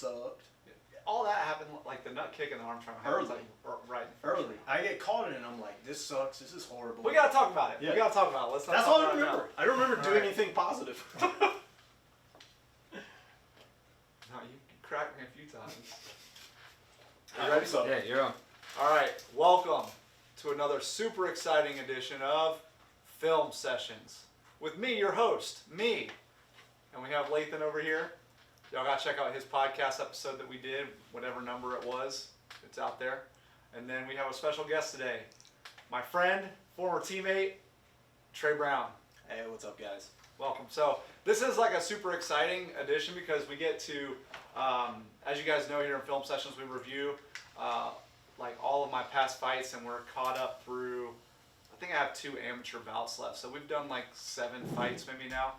sucked. All that happened, like the nut kick in the arm triangle. Was like right early. I get caught in it and I'm like, this sucks. This is horrible. We gotta talk about it. Yeah. We gotta talk about it. Let's not That's talk all I about it remember. now. I don't remember doing anything positive. No, you cracked me a few times. You ready? So. Yeah, you're on. All right, welcome to another super exciting edition of Film Sessions with me, your host, me. And we have Lathan over here. Y'all gotta check out his podcast episode that we did, whatever number it was. It's out there. And then we have a special guest today, my friend, former teammate, Trey Brown. Hey, what's up, guys? Welcome. So this is like a super exciting edition because we get to, as you guys know here in Film Sessions, we review like all of my past fights, and we're caught up through, I think I have 2 amateur bouts left. So we've done like 7 fights maybe now.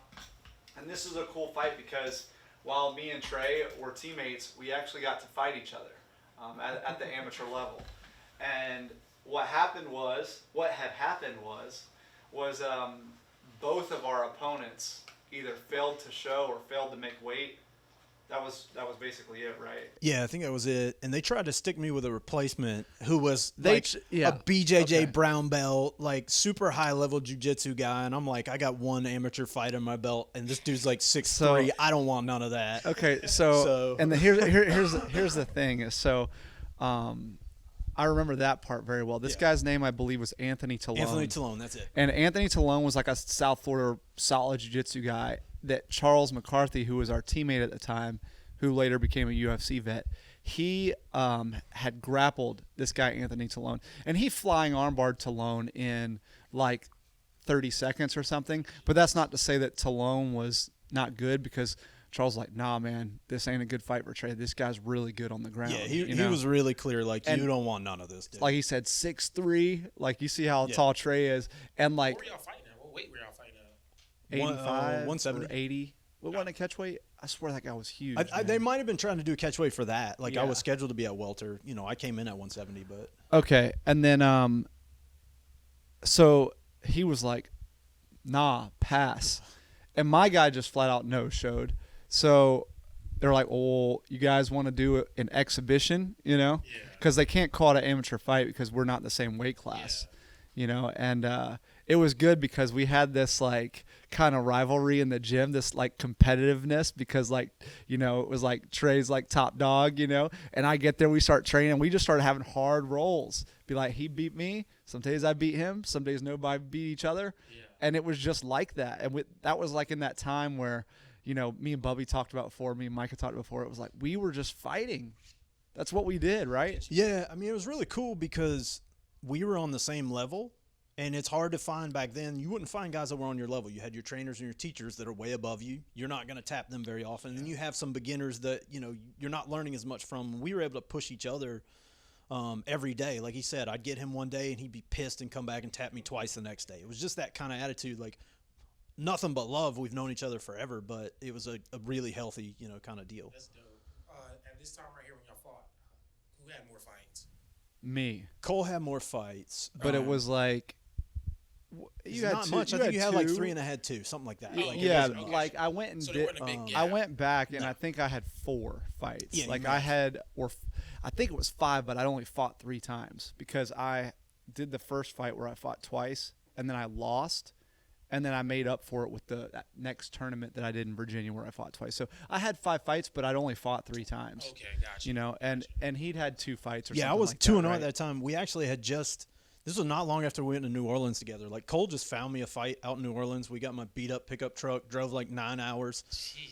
And this is a cool fight because while me and Trey were teammates, we actually got to fight each other at the amateur level. And what had happened was both of our opponents either failed to show or failed to make weight. That was basically it, right? Yeah, I think that was it. And they tried to stick me with a replacement who was a yeah. BJJ brown belt, like super high level jiu-jitsu guy. And I'm like, I got 1 amateur fight in my belt, and this dude's like 6'3". I don't want none of that. Okay, so and here's the thing is I remember that part very well. This guy's name, I believe, was Anthony Talone. Anthony Talone, that's it. And Anthony Talone was like a South Florida solid jiu-jitsu guy that Charles McCarthy, who was our teammate at the time, who later became a UFC vet, he had grappled this guy, Anthony Talone. And he flying armbarred Talone in like 30 seconds or something. But that's not to say that Talone was not good, because Charles was like, nah, man, this ain't a good fight for Trey. This guy's really good on the ground. Yeah, he was really clear, like, and you don't want none of this, dude. Like he said, 6'3", like you see how tall Trey is. And like, where y'all fighting at? What weight were y'all fighting at? 85, 170. or 80. What wasn't a catch weight? I swear that guy was huge. They might have been trying to do a catch weight for that. Like, I Yeah. was scheduled to be at welter. You know, I came in at 170, but. Okay, and then so he was like, nah, pass. And my guy just flat out no-showed. So they're like, well, you guys want to do an exhibition, you know? Because they can't call it an amateur fight because we're not in the same weight class, you know? And it was good because we had this, like, kind of rivalry in the gym, this, like, competitiveness, because, like, you know, it was like Trey's, like, top dog, you know? And I get there, we start training, we just started having hard rolls. Be like, he beat me. Some days I beat him. Some days nobody beat each other. Yeah. And it was just like that. And that was, like, in that time where, you know, me and Bubby talked about before, me and Micah talked before, it was like we were just fighting. That's what we did, right? Yeah, I mean, it was really cool because we were on the same level, and it's hard to find back then. You wouldn't find guys that were on your level. You had your trainers and your teachers that are way above you. You're not going to tap them very often. And then you have some beginners that, you know, you're not learning as much from. We were able to push each other every day. Like he said, I'd get him one day, and he'd be pissed and come back and tap me twice the next day. It was just that kind of attitude, like, nothing but love. We've known each other forever, but it was a really healthy, you know, kind of deal. That's dope. At this time right here when y'all fought, who had more fights? Me. Cole had more fights, but it was like you had not much. I think you had like 3 and I had 2, something like that. Yeah, like, yeah, okay. like I went and So did. there wasn't a big I gap. went back and I think I had 4 fights. Yeah, like you I might had, I think it was 5, but I only fought 3 times because I did the first fight where I fought twice and then I lost. And then I made up for it with that next tournament that I did in Virginia where I fought twice. So I had 5 fights, but I'd only fought 3 times. Okay, gotcha. You know, and he'd had 2 fights or something. I was like 2-0 right? at that time. We actually had this was not long after we went to New Orleans together. Like, Cole just found me a fight out in New Orleans. We got my beat-up pickup truck, drove like 9 hours,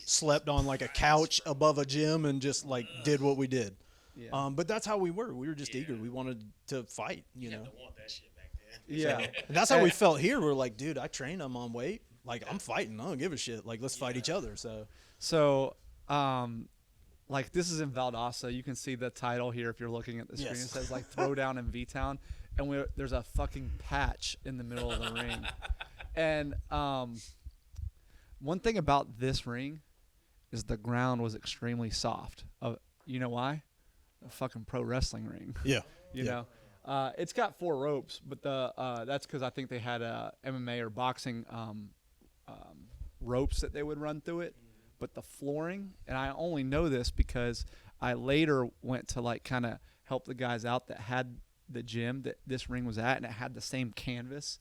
slept on like a couch above a gym, and just like did what we did. Yeah. But that's how we were. We were just eager. We wanted to fight, you know. had to want that shit back then. Yeah. And that's how we felt here. We're like, dude, I train, I'm on weight. Like, I'm fighting. I don't give a shit. Like, let's fight each other. So, like, this is in Valdosta. You can see the title here if you're looking at the screen. Yes. It says, like, Throwdown in V-Town. And there's a fucking patch in the middle of the ring. And one thing about this ring is the ground was extremely soft. You know why? A fucking pro wrestling ring. Yeah. You know? It's got 4 ropes, but that's because I think they had MMA or boxing ropes that they would run through it. but the flooring, and I only know this because I later went to like kind of help the guys out that had the gym that this ring was at, and it had the same canvas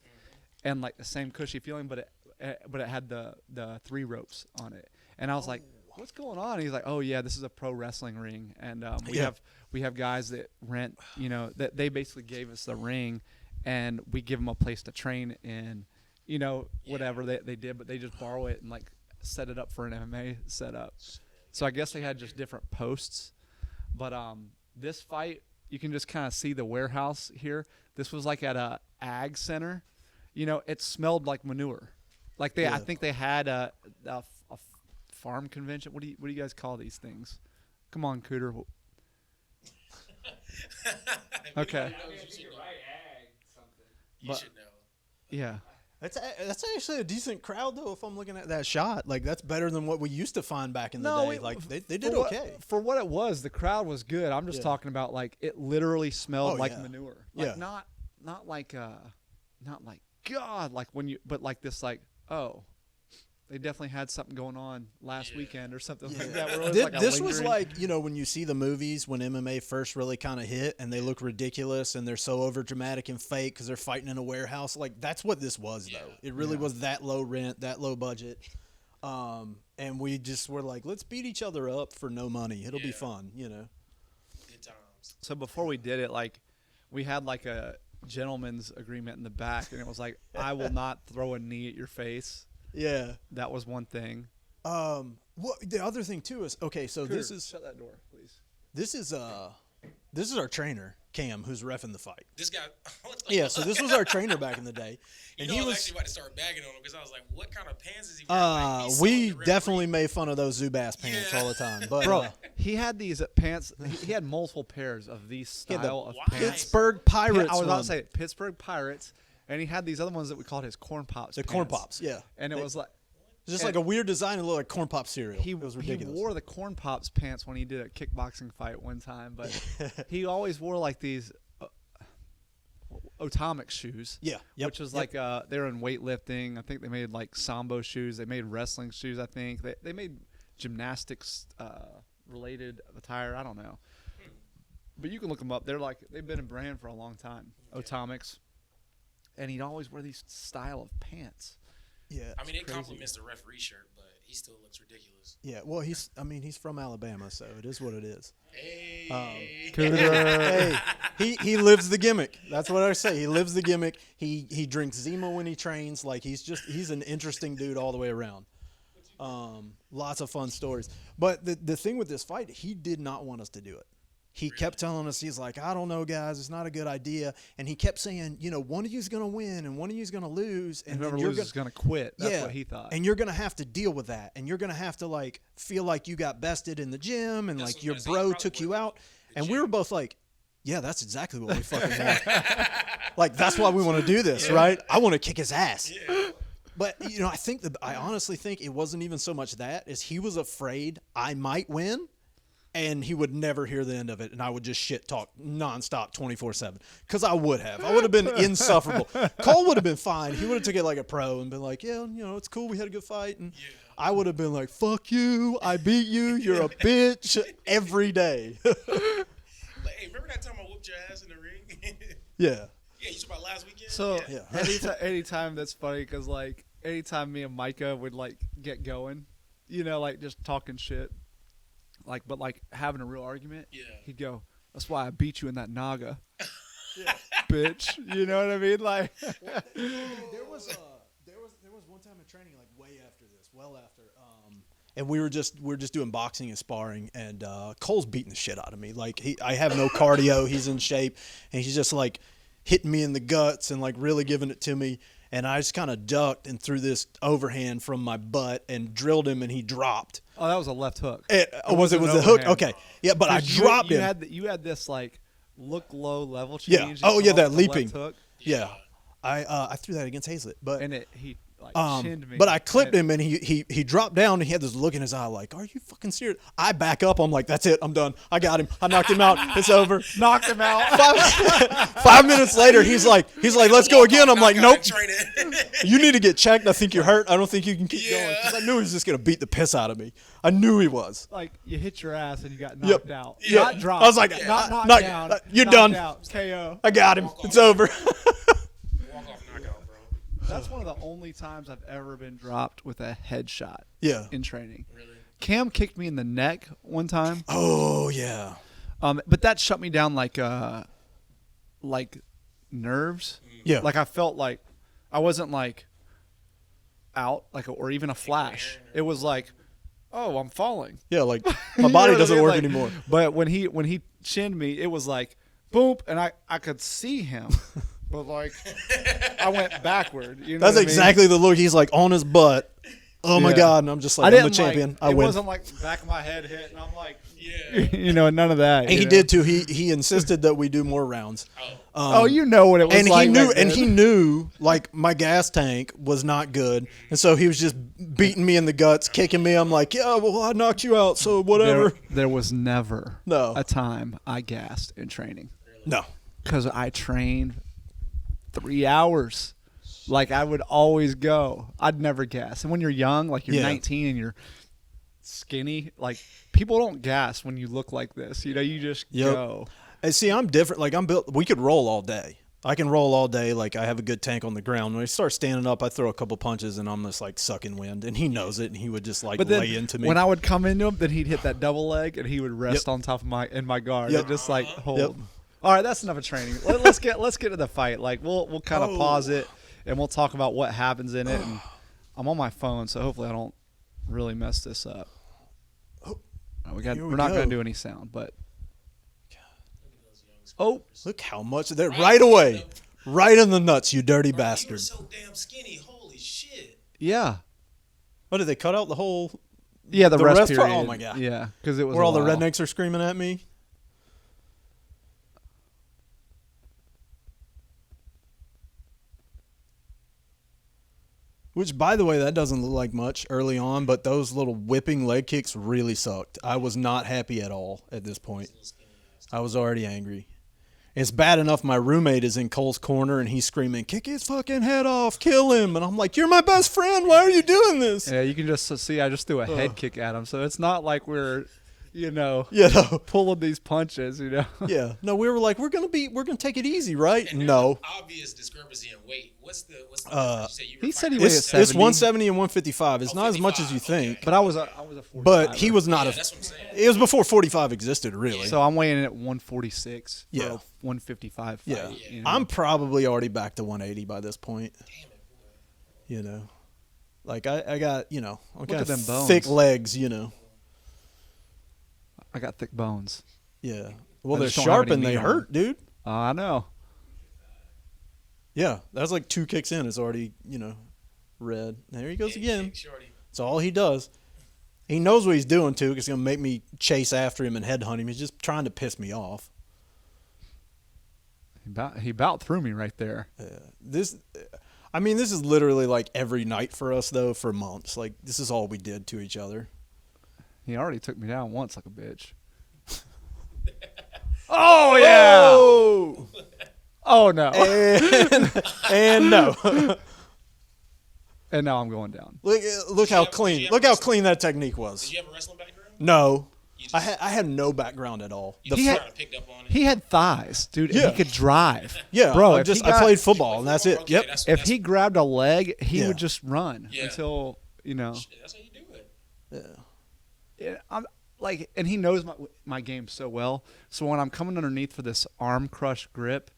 and like the same cushy feeling, but it had the 3 ropes on it, and I was like, what's going on? And he's like, oh yeah, this is a pro wrestling ring, and we have guys that rent, that they basically gave us the ring, and we give them a place to train in, whatever they did, but they just borrow it and like set it up for an MMA setup. So I guess they had just different posts, but this fight, you can just kind of see the warehouse here. This was like at a ag center, it smelled like manure. Like I think they had a farm convention. What do you guys call these things? Come on, Cooter. Okay. You should know. Yeah. That's actually a decent crowd though. If I'm looking at that shot, like that's better than what we used to find back in the day. Like they did okay. For what it was, the crowd was good. I'm just talking about like it literally smelled like manure. Like not like God, like when you, but like this, like, oh, they definitely had something going on last weekend or something like that. Where it was like this was like, when you see the movies when MMA first really kind of hit and they look ridiculous and they're so over dramatic and fake because they're fighting in a warehouse. Like that's what this was though. It really was that low rent, that low budget. And we just were like, let's beat each other up for no money. It'll be fun, Good times. So before we did it, like we had like a gentleman's agreement in the back, and it was like, I will not throw a knee at your face. Yeah. That was one thing. What the other thing too is, okay, so this is shut that door, please. This is our trainer, Cam, who's reffing the fight. This guy. So this was our trainer back in the day. And I he was was actually about to start bagging on him because I was like, what kind of pants is he wearing? Like, we definitely made fun of those Zubaz pants all the time. But Bro, he had these pants. He had multiple pairs of these style of pants. Pittsburgh Pirates. I was about to say Pittsburgh Pirates, and he had these other ones that we called his corn pops. The corn pops, yeah. And it was like just like a weird design and looked like corn pop cereal. It was ridiculous. He wore the corn pops pants when he did a kickboxing fight one time, but he always wore like these Atomic shoes. Yeah. Which was like they were in weightlifting. I think they made like sambo shoes. They made wrestling shoes. I think they made gymnastics related attire. I don't know, but you can look them up. They've been in brand for a long time. Atomics, and he'd always wear these style of pants. Yeah. I mean, it compliments the referee shirt, but he still looks ridiculous. Yeah. Well, he's from Alabama, so it is what it is. Hey. Hey, he lives the gimmick. That's what I say. He lives the gimmick. He drinks Zima when he trains. Like he's an interesting dude all the way around. Lots of fun stories. But the thing with this fight, he did not want us to do it. He kept telling us, he's like, I don't know, guys, it's not a good idea. And he kept saying, one of you is going to win and one of you is going to lose. And whoever loses is going to quit. That's what he thought. And you're going to have to deal with that. And you're going to have to, like, feel like you got bested in the gym and, like, your bro took you out. And we were both like, yeah, that's exactly what we fucking want. Like, that's why we want to do this, right? I want to kick his ass. Yeah. But, I honestly think it wasn't even so much that as he was afraid I might win. And he would never hear the end of it, and I would just shit talk nonstop 24/7. Because I would have. I would have been insufferable. Cole would have been fine. He would have took it like a pro and been like, yeah, it's cool. We had a good fight. And I would have been like, fuck you. I beat you. You're a bitch every day. Like, hey, remember that time I whooped your ass in the ring? Yeah. Yeah, you talking about last weekend? So Yeah. anytime that's funny because like anytime me and Micah would like get going, like just talking shit. But having a real argument, he'd go, that's why I beat you in that Naga, bitch. You know what I mean? Like, there was one time in training, like way after this, well after, and we were just doing boxing and sparring, and Cole's beating the shit out of me. Like I have no cardio, he's in shape, and he's just like hitting me in the guts and like really giving it to me. And I just kind of ducked and threw this overhand from my butt and drilled him, and he dropped. Oh, that was a left hook. It was a hook? Okay. Yeah, but I dropped him. You had this, like, look low level change. Yeah. Oh, yeah, that leaping. Left hook. Yeah. I threw that against Hazlett. But and he chinned me. But I clipped him, and he dropped down, and he had this look in his eye like, are you fucking serious? I back up. I'm like, that's it. I'm done. I got him. I knocked him out. It's over. Knocked him out. 5 minutes later, he's like, let's go again. I'm like, nope. Training. You need to get checked. I think you're hurt. I don't think you can keep going. Because I knew he was just going to beat the piss out of me. I knew he was. Like, you hit your ass and you got Yep. knocked out. Yep. Not dropped. I was like, not knocked knock- down. you're knocked done. Out. KO. I got him. It's over. Walk off knockout, bro. That's one of the only times I've ever been dropped with a headshot Yeah. in training. Really? Cam kicked me in the neck one time. Oh, yeah. But that shut me down like nerves. Yeah. Like I felt like I wasn't like out or even a flash. It was like, oh, I'm falling. Yeah, like You my know body what I doesn't mean? work Like, anymore. But when he chinned me, it was like boom, and I could see him, but like I went backward. You know That's what I mean? exactly the look. He's like on his butt. Oh my Yeah. God! And I'm just like, I'm didn't the champion. Like, I win. It wasn't like the back of my head hit, and I'm like, Yeah. none of that. And he did too. He insisted that we do more rounds. Oh, you know what it was And like. he knew, back and then. he knew, like my gas tank was not good, and so he was just beating me in the guts, kicking me. I'm like, yeah, well, I knocked you out, so whatever. There was never No. a time I gassed in training No, because I trained 3 hours. Like I would always go. I'd never gas. And when you're young, like you're Yeah. 19 and you're skinny, like people don't gas when you look like this. You just Yep. go. and see, I'm different. Like I'm built. We could roll all day. I can roll all day. Like I have a good tank on the ground. When I start standing up, I throw a couple punches, and I'm just like sucking wind. And he knows it, and he would just like But then lay into me. when I would come into him, then he'd hit that double leg and he would rest on top of my guard Yep. and just like hold. Yep. All right, that's enough of training. Let's get to the fight. Like we'll kind of Oh. pause it and we'll talk about what happens in it. And I'm on my phone, so hopefully I don't really mess this up. Oh. We're Here we not go. going to do any sound, but oh, Look how much they're right away, right in the nuts, you dirty You were bastard. so damn skinny. Holy shit. yeah. What did they cut out the whole? Yeah, the The rest rest part? period. Oh, my God. Yeah, because it was Where a all the while. rednecks are screaming at me. Which, by the way, that doesn't look like much early on, but those little whipping leg kicks really sucked. I was not happy at all at this point. I was already angry. It's bad enough my roommate is in Cole's corner and he's screaming, kick his fucking head off, kill him. And I'm like, you're my best friend. Why are you doing this? Yeah, you can just see I just threw a head kick at him, so it's not like we're, You know. pulling these punches, Yeah. No, we were like, we're gonna take it easy, right? No. Obvious discrepancy in weight. What's the Uh, you say you were he said he fighting? weighed It's 70. 170 and 155. It's not as much as you 55, think. okay. But I was a 45. But he was not Yeah, a. that's what I'm saying. It was before 45 existed, really. So I'm weighing in at 146 for Yeah. a 155 fight. Yeah. you know? I'm probably already back to 180 by this point. Damn it, boy. You know, like I got, I got at them bones. thick legs. I got thick bones. Yeah. Well, I they're just don't have sharp any and they meat on hurt, dude. I know. Yeah, that's like 2 kicks in. It's already, red. There he goes again. Big shorty. That's all he does. He knows what he's doing too, because he's gonna make me chase after him and headhunt him. He's just trying to piss me off. He about threw me right there. This is literally like every night for us though, for months. Like this is all we did to each other. He already took me down once like a bitch. Oh yeah. Oh, Oh no. and no. And now I'm going down. Look how clean. Look how clean that technique was. Did you have a wrestling background? No, You just, I had no background at all. you The just he fir- kinda picked up on it. He had thighs, dude. Yeah. And he could drive. yeah, Bro, I if he just got- I played football and that's it. Okay, Yep. If he grabbed a leg, he Yeah. would just run Yeah. until Shit, that's how you do it. Yeah. I'm like, and he knows my game so well. So when I'm coming underneath for this arm crush grip,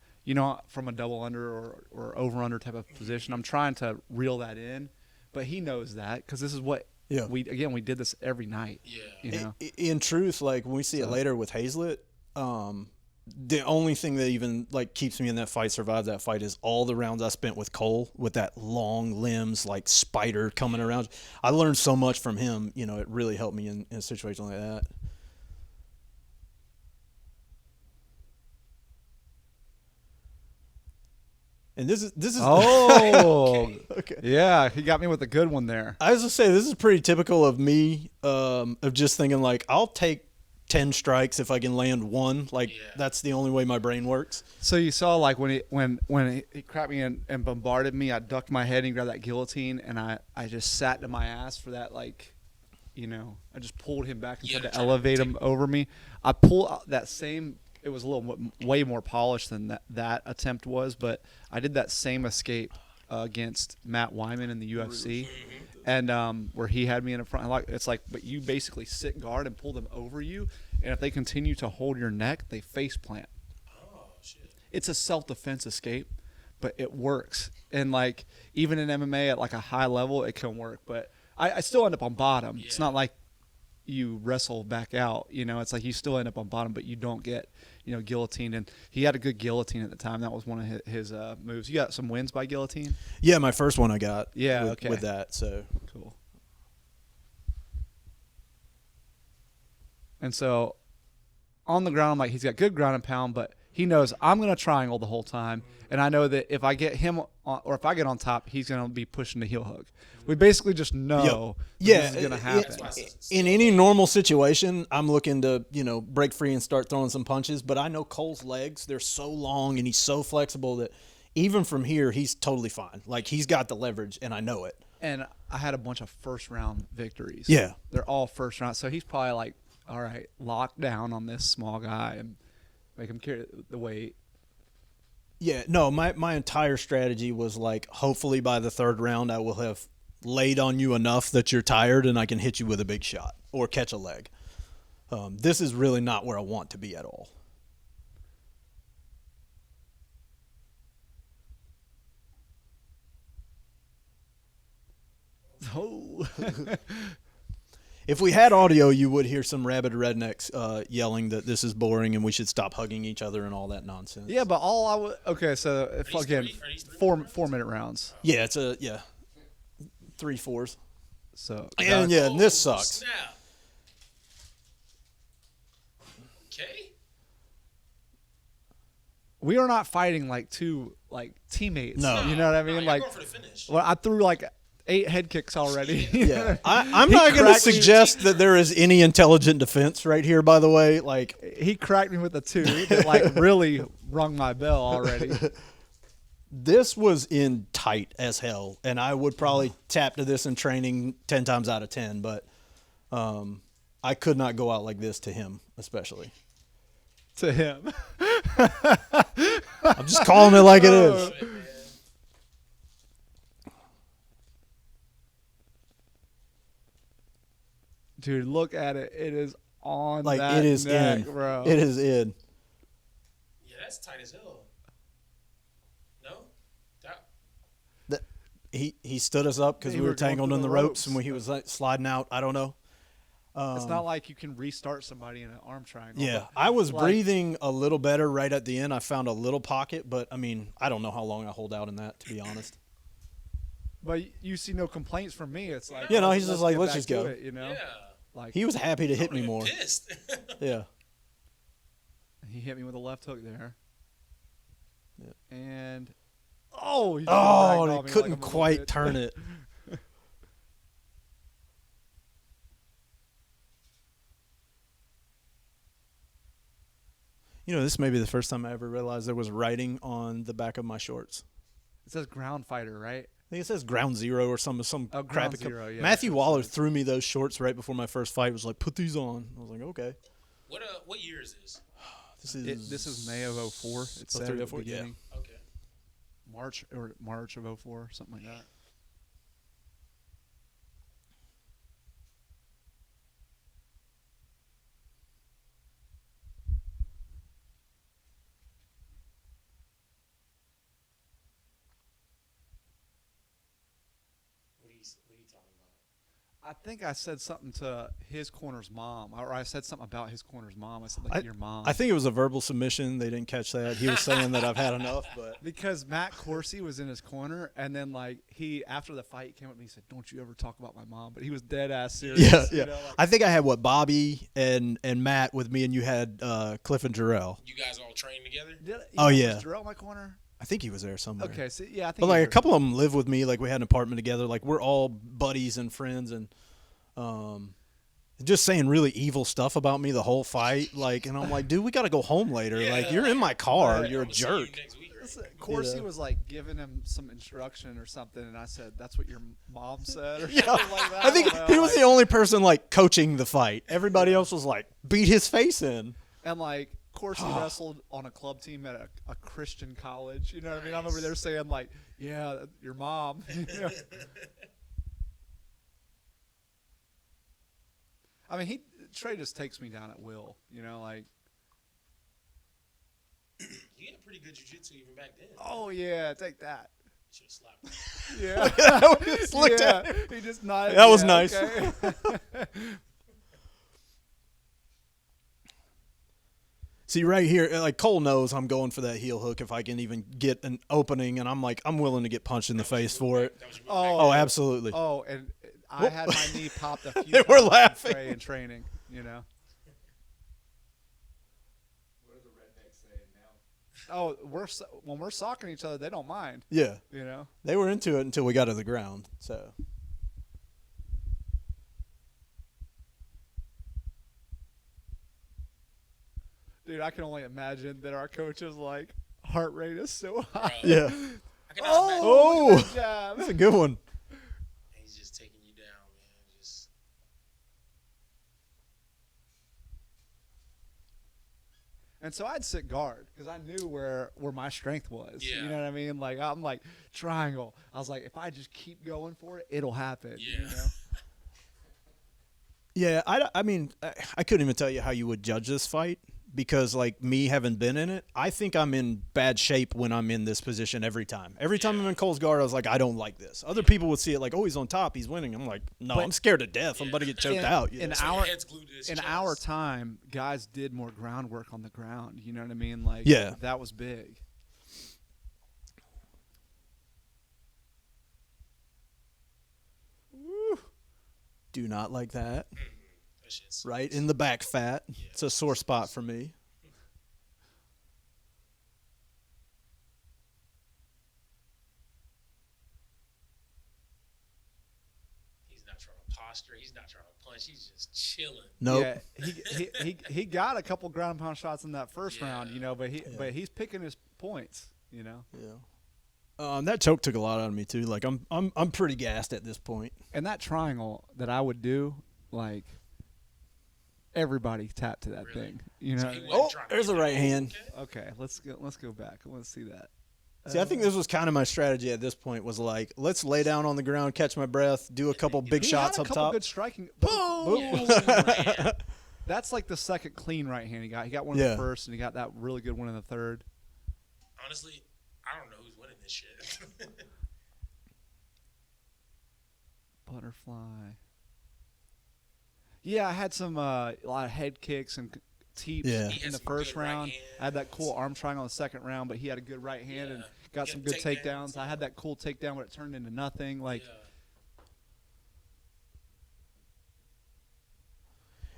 from a double under or over under type of position, I'm trying to reel that in, but he knows that because this is what Yeah. we did this every night. Yeah. In truth, like when we see it later with Hazlitt, the only thing that even like keeps me in that fight, survives that fight, is all the rounds I spent with Cole with that long limbs like spider coming around. I learned so much from him. It really helped me in a situation like that. And this is Oh, okay. yeah, he got me with a good one there. I was gonna say this is pretty typical of me, of just thinking like I'll take 10 strikes if I can land one. Like that's the only way my brain works. So you saw like when he cracked me and bombarded me, I ducked my head and he grabbed that guillotine, and I just sat to my ass for that, like, you know, I just pulled him back and tried to elevate him over me. I pulled out that same. It was a little way more polished than that attempt was, but I did that same escape against Matt Wyman in the UFC, and where he had me in the front. Like it's like, but you basically sit guard and pull them over you, and if they continue to hold your neck, they face plant. Oh shit. It's a self-defense escape, but it works. And like even in MMA at like a high level, it can work. But I still end up on bottom. Yeah. It's not like you wrestle back out. You know, it's like you still end up on bottom, but you don't get, you know, guillotined. And he had a good guillotine at the time. That was one of his moves. You got some wins by guillotine? Yeah, my first one I got. Yeah, with, okay. with that. So Cool. And so on the ground, I'm like, he's got good ground and pound, but he knows I'm going to triangle the whole time. And I know that if I get him on, or if I get on top, he's going to be pushing the heel hook. We basically just know this is going to happen. In any normal situation, I'm looking to, you know, break free and start throwing some punches. But I know Cole's legs, they're so long and he's so flexible that even from here, he's totally fine. Like, he's got the leverage, and I know it. And I had a bunch of first-round victories. Yeah. They're all first round. So he's probably like, all right, lock down on this small guy and make him carry the weight. Yeah, no, my entire strategy was like, hopefully by the third round, I will have laid on you enough that you're tired and I can hit you with a big shot or catch a leg. This is really not where I want to be at all. Oh. If we had audio, you would hear some rabid rednecks yelling that this is boring and we should stop hugging each other and all that nonsense. Yeah, but all I would. Okay, so if these again, three? Are these three? 4-minute rounds. Yeah, it's 3-4s. So And yeah, and this sucks. Snap. Okay. we are not fighting like two like teammates. No. You know what I No, mean? you're Like, going for the finish. well, I threw like 8 head kicks already. Yeah, I'm He not going to cracked me- suggest that there is any intelligent defense right here, by the way. Like, He cracked me with a 2 that like really rung my bell already. this was in tight as hell, and I would probably tap to this in training 10 times out of 10, but I could not go out like this to him, especially. To him. I'm just calling it like it is. Shit, man. Dude, look at it. It is on Like, that it is neck, in. bro. It is in. Yeah, that's tight as hell. No? That, He stood us up because They we were were going tangled through in the the ropes, ropes. and when he was like sliding out, I don't know. It's not like you can restart somebody in an arm triangle. Yeah, but I was like- breathing a little better right at the end. I found a little pocket, but I mean, I don't know how long I hold out in that, to be honest. But you see no complaints from me. It's like, Yeah, no, he's just like, get let's back just to go. it, you know? yeah. Like He was happy to hit I me would've more. been pissed. Yeah. he hit me with a left hook there. Yeah. And oh, he just Oh, ragdolled and me he like couldn't a little quite bitch. turn it. You know, this may be the first time I ever realized there was writing on the back of my shorts. It says ground fighter, right? I think it says Ground Zero or some Oh, crappy. Ground Zero, yeah, Matthew that's Waller what it threw me those shorts right before my first fight. Was like, put these on. I was like, okay. What year is this? This is May of 04. It said at the 04, yeah. beginning. Okay. March of 04, something like that. What are you talking about? I think I said something to his corner's mom, or I said something about his corner's mom. I said like your mom. I think it was a verbal submission. They didn't catch that. He was saying that I've had enough, but because Matt Corsi was in his corner, and then like he after the fight came up to me and said, "Don't you ever talk about my mom?" But he was dead ass serious. yeah, you yeah. know, like- I think I had Bobby and Matt with me, and you had Cliff and Jarrell. You guys all trained together? Did, Oh, yeah. Was Jarrell in my corner? I think he was there somewhere. Okay, so yeah, I think. But like he a couple of them live with me. Like we had an apartment together. Like we're all buddies and friends, and just saying really evil stuff about me the whole fight. Like, and I'm like, dude, we got to go home later. Yeah. Like you're in my car. Right. You're a I'm gonna see you jerk. next week, right? Corsi Yeah. was like giving him some instruction or something, and I said, "That's what your mom said," or Yeah, something like that. I think don't know, he was like- the only person like coaching the fight. Everybody else was like beat his face in. And like, Corsi wrestled on a club team at a Christian college. You know what I mean? I'm over there saying like, "Yeah, your mom." You know? I mean, Trey just takes me down at will. You know, like, You had pretty good jiu-jitsu even back then. oh yeah, take that. Should have slapped him. Yeah. I just looked at him. He just nodded. That was yeah, nice. okay. See right here, like Cole knows I'm going for that heel hook if I can even get an opening, and I'm like, I'm willing to get punched in the face for it. That was your Oh, absolutely. Oh, and I had my knee popped a few They times were with laughing. Trey in training, you know. What do the rednecks say now? Oh, when we're socking each other, they don't mind, Yeah, you know. they were into it until we got to the ground. So Dude, I can only imagine that our coach's like heart rate is so high. yeah, I cannot imagine. Oh. good job. that's a good one. He's just taking you down, man. Just And so I'd sit guard because I knew where my strength was. Yeah. You know what I mean? Like I'm like triangle. I was like, if I just keep going for it, it'll happen. Yeah. You know? Yeah, I mean, I couldn't even tell you how you would judge this fight because, like, me having been in it, I think I'm in bad shape when I'm in this position every time. Every time I'm in Cole's guard, I was like, I don't like this. Other people would see it like, oh, he's on top, he's winning. I'm like, no, But- I'm scared to death. I'm about to get choked In- out. in Yeah. so our- your head's glued to his In chest. our time, guys did more groundwork on the ground. You know what I mean? Like, Yeah. that was big. Do not like that. That shit's Right in the back fat. It's a sore spot for me. He's not trying to posture. He's not trying to punch. He's just chilling. Nope. Yeah, he got a couple ground and pound shots in that first Yeah. round, you know, but he's picking his points, you know. Yeah. That choke took a lot out of me too. Like I'm pretty gassed at this point. And that triangle that I would do, like everybody tap to that Really? thing, you know. So what I he mean? wasn't Oh, trying to there's get a that right move, hand. okay? Okay, let's go back. I want to see that. See, I think this was kind of my strategy at this point. Was like, let's lay down on the ground, catch my breath, do a couple big He shots had a up couple top. good striking. Boom! Yeah. That's like the second clean right hand he got. He got one in Yeah. the first, and he got that really good one in the third. Honestly, I don't know who's winning this shit. Butterfly. Yeah, I had some a lot of head kicks and teeps Yeah. He had in the some first good right round. I had that hands. cool arm triangle in the second round, but he had a good right hand and Yeah. got He some got good takedowns, takedowns. I had that cool takedown where it turned into nothing. Like, Yeah.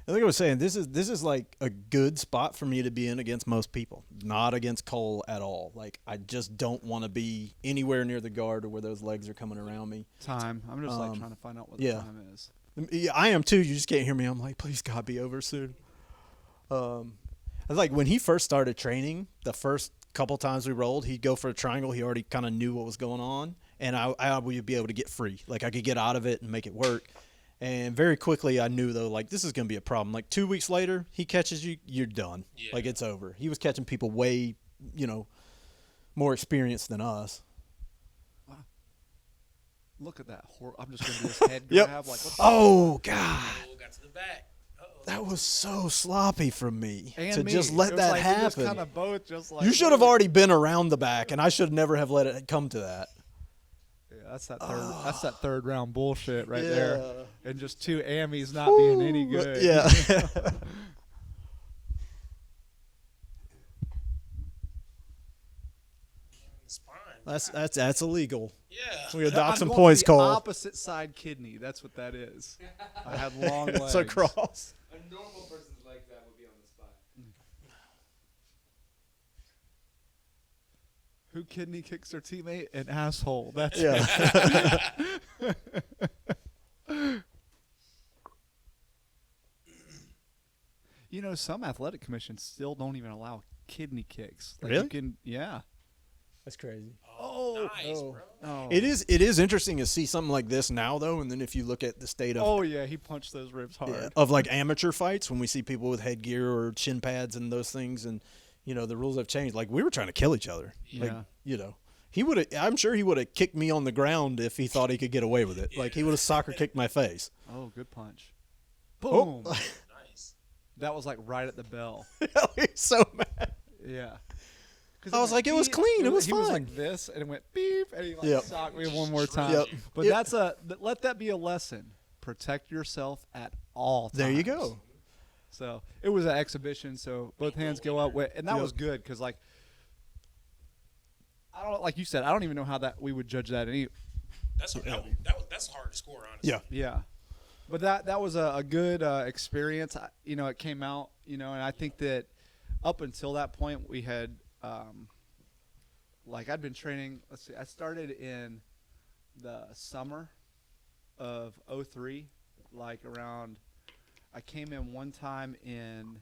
Like I was saying, this is like a good spot for me to be in against most people, not against Cole at all. Like I just don't want to be anywhere near the guard or where those legs are coming around me. time. I'm just like trying to find out what the yeah. time is. Yeah, I am too. You just can't hear me. I'm like, please God, be over soon. Like when he first started training, the first couple times we rolled, he'd go for a triangle. He already kind of knew what was going on, and I would be able to get free. Like I could get out of it and make it work. And very quickly, I knew though, like this is going to be a problem. Like 2 weeks later, he catches you, you're done. Yeah. Like it's over. He was catching people way, more experienced than us. Look at that. I'm just going to do this head Yep. grab. Like, what the Oh God, Oh, got to the back. Uh-oh. that was so sloppy from me and to me. just It let was that like, we just happen. kind of both just like. You should have already been around the back, and I should never have let it come to that. Yeah, that's that third. That's that third round bullshit right Yeah. there. And just two Ammies not being any good. Yeah. The spine. that's illegal. Yeah. We got dock I'm some going points, for the Cole. Opposite side kidney. That's what that is. I had long legs. It's a cross. A normal person's like that would be on the spine. Who kidney kicks their teammate? An asshole. That's You know, some athletic commissions still don't even allow kidney kicks. Like Really? You can, yeah. That's crazy. Oh, Nice, bro. Oh. It is interesting to see something like this now, though, and then if you look at the state of Oh yeah, he punched those ribs hard. yeah, of like amateur fights, when we see people with headgear or shin pads and those things, and you know the rules have changed. Like we were trying to kill each other. Like, Yeah. you know, he would have. I'm sure he would have kicked me on the ground if he thought he could get away with it. Like he would have soccer kicked my face. Oh, good punch. Oh. Boom. Nice. That was like right at the bell. He's so mad. Yeah. I was like, it was clean. It was He was fine. like this, and it went beep, and he like Yep. socked me one more time. Yep. But Yep. let that be a lesson. Protect yourself at all times. There you go. So it was an exhibition. So both hands go up, and that Yep. was good because like I don't like you said. I don't even know how that we would judge that. That's hard to score, honestly. Yeah. Yeah. But that was a good experience. You know, it came out. You know, and I think that up until that point we had. Like I'd been training. Let's see. I started in the summer of '03. Like around, I came in one time in,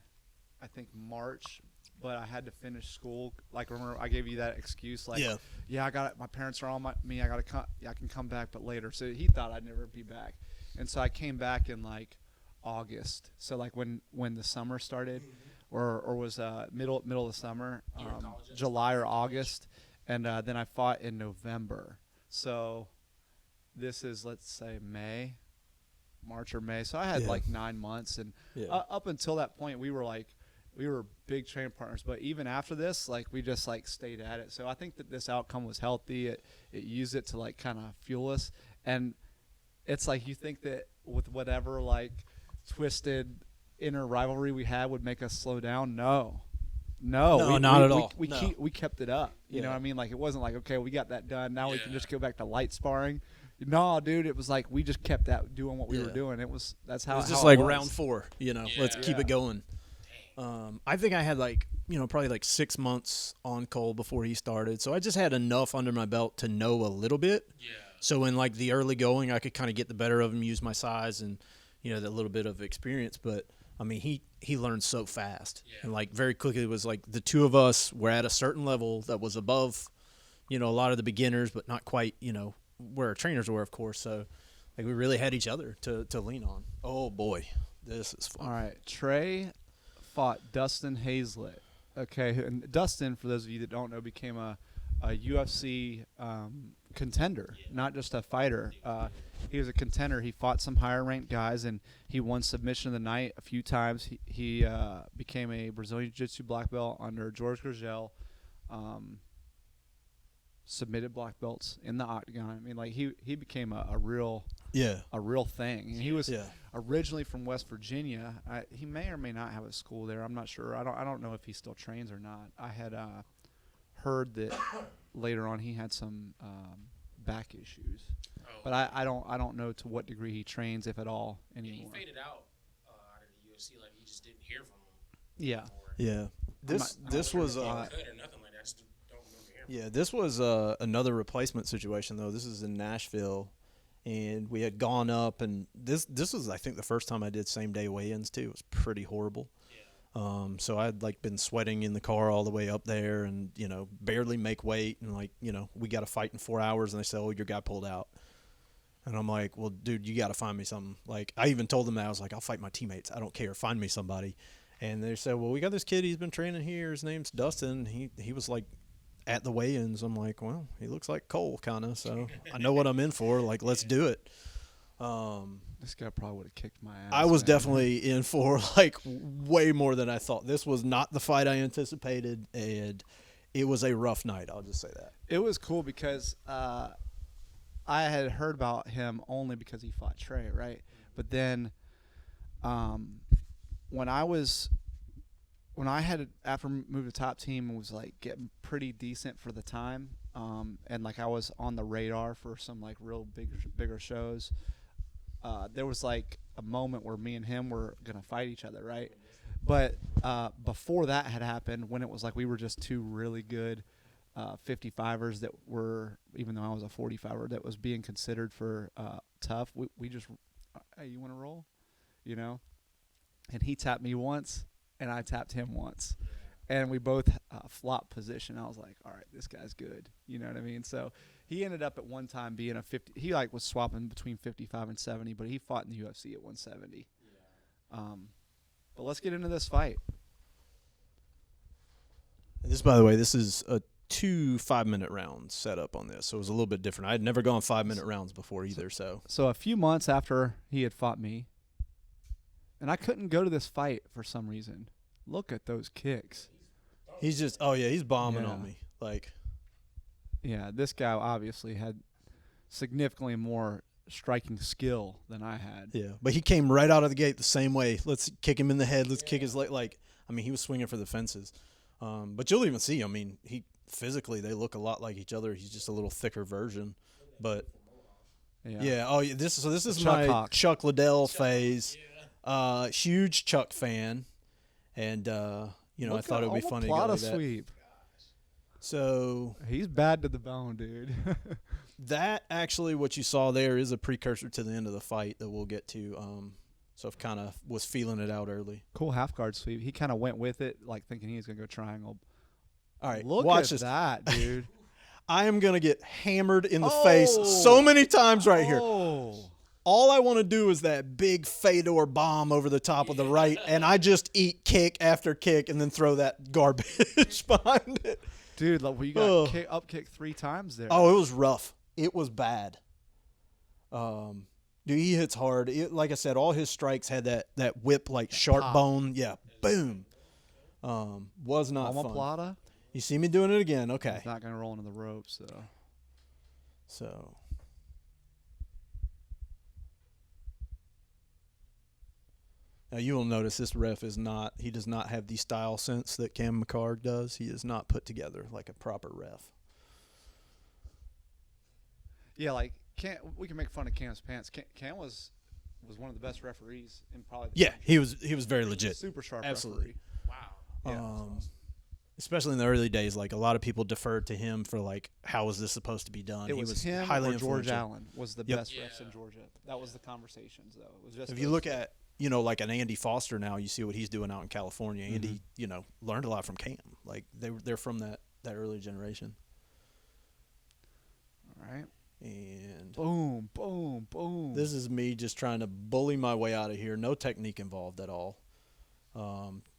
I think March, but I had to finish school. Like remember, I gave you that excuse. Like, Yeah. I got it. My parents are on me. I gotta come. Yeah, I can come back, but later. So he thought I'd never be back, and so I came back in like August. So like when the summer started. Or was middle of the summer, You were in college then? July or August, and then I fought in November. So this is, let's say, March or May. So I had Yeah. like 9 months, and Yeah. up until that point, we were big training partners. But even after this, like we just like stayed at it. So I think that this outcome was healthy. It used it to like kind of fuel us, and it's like you think that with whatever like twisted inner rivalry we had would make us slow down. No, not at all. We No. we kept it up. You know Yeah. what I mean? Like it wasn't like, okay, we got that done. Now we can Yeah. just go back to light sparring. No, dude, it was like we just kept that doing what we were Yeah. doing. That's how It was how just like was. round 4. You know, let's keep Yeah. it going. I think I had like probably like 6 months on Cole before he started, so I just had enough under my belt to know a little bit. Yeah. So in like the early going, I could kind of get the better of him, use my size and that little bit of experience. But I mean, he learned so fast, Yeah. and like very quickly it was like the two of us were at a certain level that was above, a lot of the beginners, but not quite, where our trainers were, of course. So like we really had each other to lean on. Oh boy, this is fun. All right, Trey fought Dustin Hazlett. Okay, and Dustin, for those of you that don't know, became a UFC contender, not just a fighter. He was a contender. He fought some higher ranked guys, and he won submission of the night a few times. He became a Brazilian Jiu-Jitsu black belt under George Gurgel. Submitted black belts in the octagon. I mean, like he became a real thing. And he was originally from West Virginia. He may or may not have a school there. I'm not sure. I don't know if he still trains or not. I had heard that later on he had some back issues, but I don't know to what degree he trains, if at all, Yeah, he anymore. faded out of the UFC. Like you just didn't hear from him. Yeah. anymore. Yeah. This was He cut or nothing like that. I just don't remember hearing. Yeah, this was another replacement situation though. This is in Nashville, and we had gone up, and this was I think the first time I did same day weigh-ins too. It was pretty horrible. So I'd like been sweating in the car all the way up there, and barely make weight, and we got to fight in 4 hours, and they said, oh, your guy pulled out, and I'm like, well, dude, you got to find me something. Like I even told them that I was like, I'll fight my teammates. I don't care. Find me somebody. And they said, well, we got this kid. He's been training here. His name's Dustin. He was like at the weigh-ins. I'm like, well, he looks like Cole kind of, so I know what I'm in for. Like, let's do it. This guy probably would have kicked my ass. I was man. definitely in for like way more than I thought. This was not the fight I anticipated, and it was a rough night. I'll just say that. It was cool because I had heard about him only because he fought Trey, right? But then when I had after moved to top team and was like getting pretty decent for the time, and like I was on the radar for some like real bigger shows. There was like a moment where me and him were gonna fight each other, right? But before that had happened, when it was like we were just two really good 55ers that were, even though I was a 45er, that was being considered for tough. We just, hey, you want to roll? You know? And he tapped me once, and I tapped him once. And we both flopped position. I was like, all right, this guy's good. You know what I mean? So he ended up at one time being a 50. He like was swapping between 55 and 70, but he fought in the UFC at 170. But let's get into this fight. This, by the way, this is a 2 5-minute rounds set up on this, so it was a little bit different. I had never gone 5-minute rounds before either. So a few months after he had fought me, and I couldn't go to this fight for some reason. Look at those kicks. he's just, he's bombing Yeah. on me. Like, Yeah, this guy obviously had significantly more striking skill than I had. yeah, but he came right out of the gate the same way. Let's kick him in the head. Let's kick his leg. Like, I mean, he was swinging for the fences. But you'll even see. I mean, he physically they look a lot like each other. He's just a little thicker version. But yeah. Oh, yeah. This is Chuck my Hawk. Chuck Liddell phase. Huge Chuck fan, and I thought it would be funny to go like that. Sweep. So He's bad to the bone, dude. that actually, what you saw there, is a precursor to the end of the fight that we'll get to. So I kind of was feeling it out early. Cool half guard sweep. He kind of went with it, like thinking he was gonna go triangle. All right, Look watch at this. that, dude. I am gonna get hammered in the face so many times right here. Oh. All I want to do is that big Fedor bomb over the top of the right, and I just eat kick after kick and then throw that garbage behind it. Dude, like, well, you got up kick 3 times there. Oh, it was rough. It was bad. Dude, he hits hard. Like I said, all his strikes had that whip, like sharp pop. bone. Yeah, boom. Was not fun. Omoplata. You see me doing it again. Okay. He's not gonna roll into the ropes, so. So. Now you will notice this ref does not have the style sense that Cam McCard does. He is not put together like a proper ref. Yeah, like we can make fun of Cam's pants. Cam was one of the best referees in probably. Yeah, he was very legit. Super sharp. Absolutely. Referee. Wow. Yeah. Especially in the early days, like a lot of people deferred to him for like, how is this supposed to be done? It He was him highly or George influential. Allen was the Yep. best refs Yeah. in Georgia. That was the conversations, though. It was just If you look at, like an Andy Foster now, you see what he's doing out in California. Andy, learned a lot from Cam. Like they're from that early generation. all right, And boom, boom, boom. this is me just trying to bully my way out of here. No technique involved at all.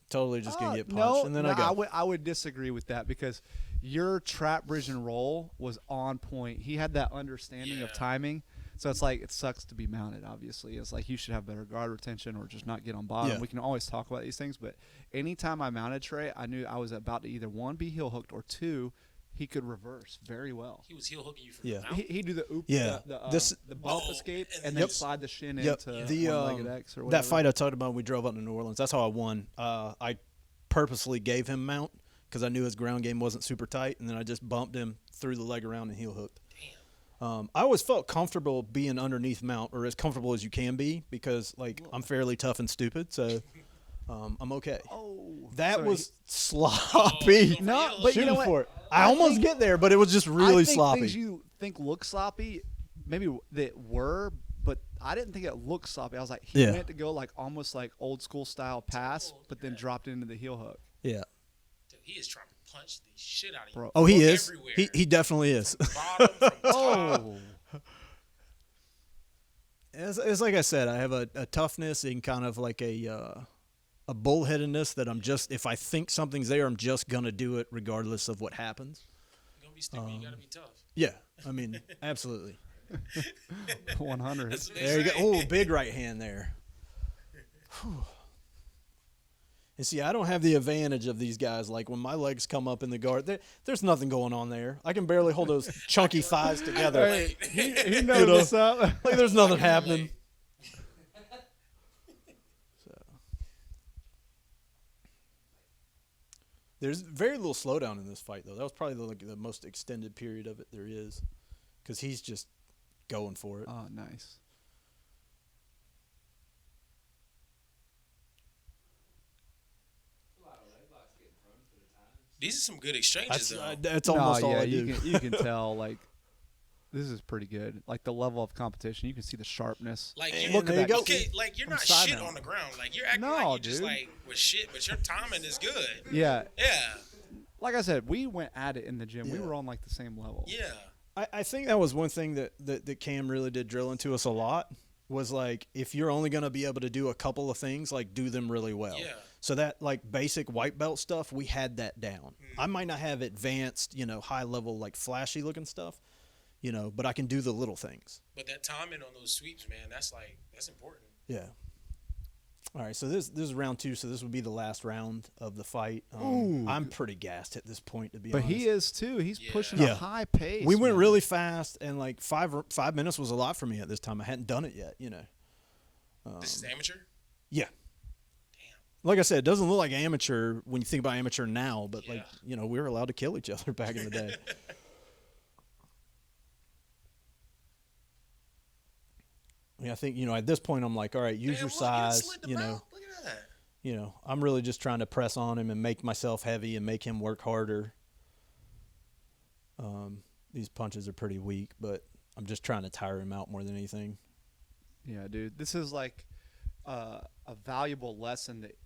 Totally just gonna get punched, no, and then no, I go. I would disagree with that because your trap bridge and roll was on point. He had that understanding of timing. So it's like it sucks to be mounted, obviously. It's like you should have better guard retention or just not get on bottom. Yeah. We can always talk about these things, but anytime I mounted Trey, I knew I was about to either 1, be heel hooked, or 2, he could reverse very well. He was heel hooking you from Yeah. the mouth. He'd do the oop, Yeah. the bump escape, and then Yep. slide the shin Yep. into The one-legged X or whatever. that fight I talked about, we drove up to New Orleans. That's how I won. I purposely gave him mount because I knew his ground game wasn't super tight, and then I just bumped him, threw the leg around, and heel hooked. I always felt comfortable being underneath mount, or as comfortable as you can be, because like I'm fairly tough and stupid, so I'm okay. Oh, That so was sloppy. No, but you Shooting know what? for it. I almost get there, but it was just really I think sloppy. Things you think look sloppy, maybe that were, but I didn't think it looked sloppy. I was like, he went to go like almost like old school style pass, but then dropped into the heel hook. Yeah. Dude, he is trying to punch the shit out of you. Bro. Oh, he Look is. everywhere. He definitely is. Bottom, from top. Oh, It's like I said, I have a toughness and kind of like a bullheadedness that I'm just, if I think something's there, I'm just gonna do it regardless of what happens. You're gonna be stupid. You gotta be tough. Yeah, I mean, absolutely. 100. That's what they There you go. say. Oh, big right hand there. Whew. And see, I don't have the advantage of these guys. Like when my legs come up in the guard, there's nothing going on there. I can barely hold those chunky thighs together. Hey, he knows You know. what's up. Like there's nothing happening. So. There's very little slowdown in this fight, though. That was probably the most extended period of it there is, because he's just going for it. Oh, nice. These are some good exchanges, though. That's almost all I do. You can tell like this is pretty good. Like the level of competition, you can see the sharpness. Like, And look at there you that. go. Okay, like you're From not side shit mount. on the ground. Like you're acting No, like you just dude. like was shit, but your timing is good. Yeah, Yeah, like I said, we went at it in the gym. We Yeah. were on like the same level. yeah. I think that was one thing that Cam really did drill into us a lot was like if you're only going to be able to do a couple of things, like do them really well. Yeah. So that like basic white belt stuff, we had that down. I might not have advanced, high level like flashy looking stuff, but I can do the little things. But that timing on those sweeps, man, that's important. Yeah. All right, so this is round 2, so this would be the last round of the fight. Ooh. I'm pretty gassed at this point, to be But honest. he is too. He's Yeah. pushing Yeah. a high pace. We went man. really fast, and like 5 minutes was a lot for me at this time. I hadn't done it yet, This is amateur. Yeah. Damn. Like I said, it doesn't look like amateur when you think about amateur now, but Yeah. we were allowed to kill each other back in the day. I think, at this point I'm like, all right, use Damn, your look, you done size, slid the belt. Look at that. I'm really just trying to press on him and make myself heavy and make him work harder. These punches are pretty weak, but I'm just trying to tire him out more than anything. Yeah, dude. This is like a valuable lesson that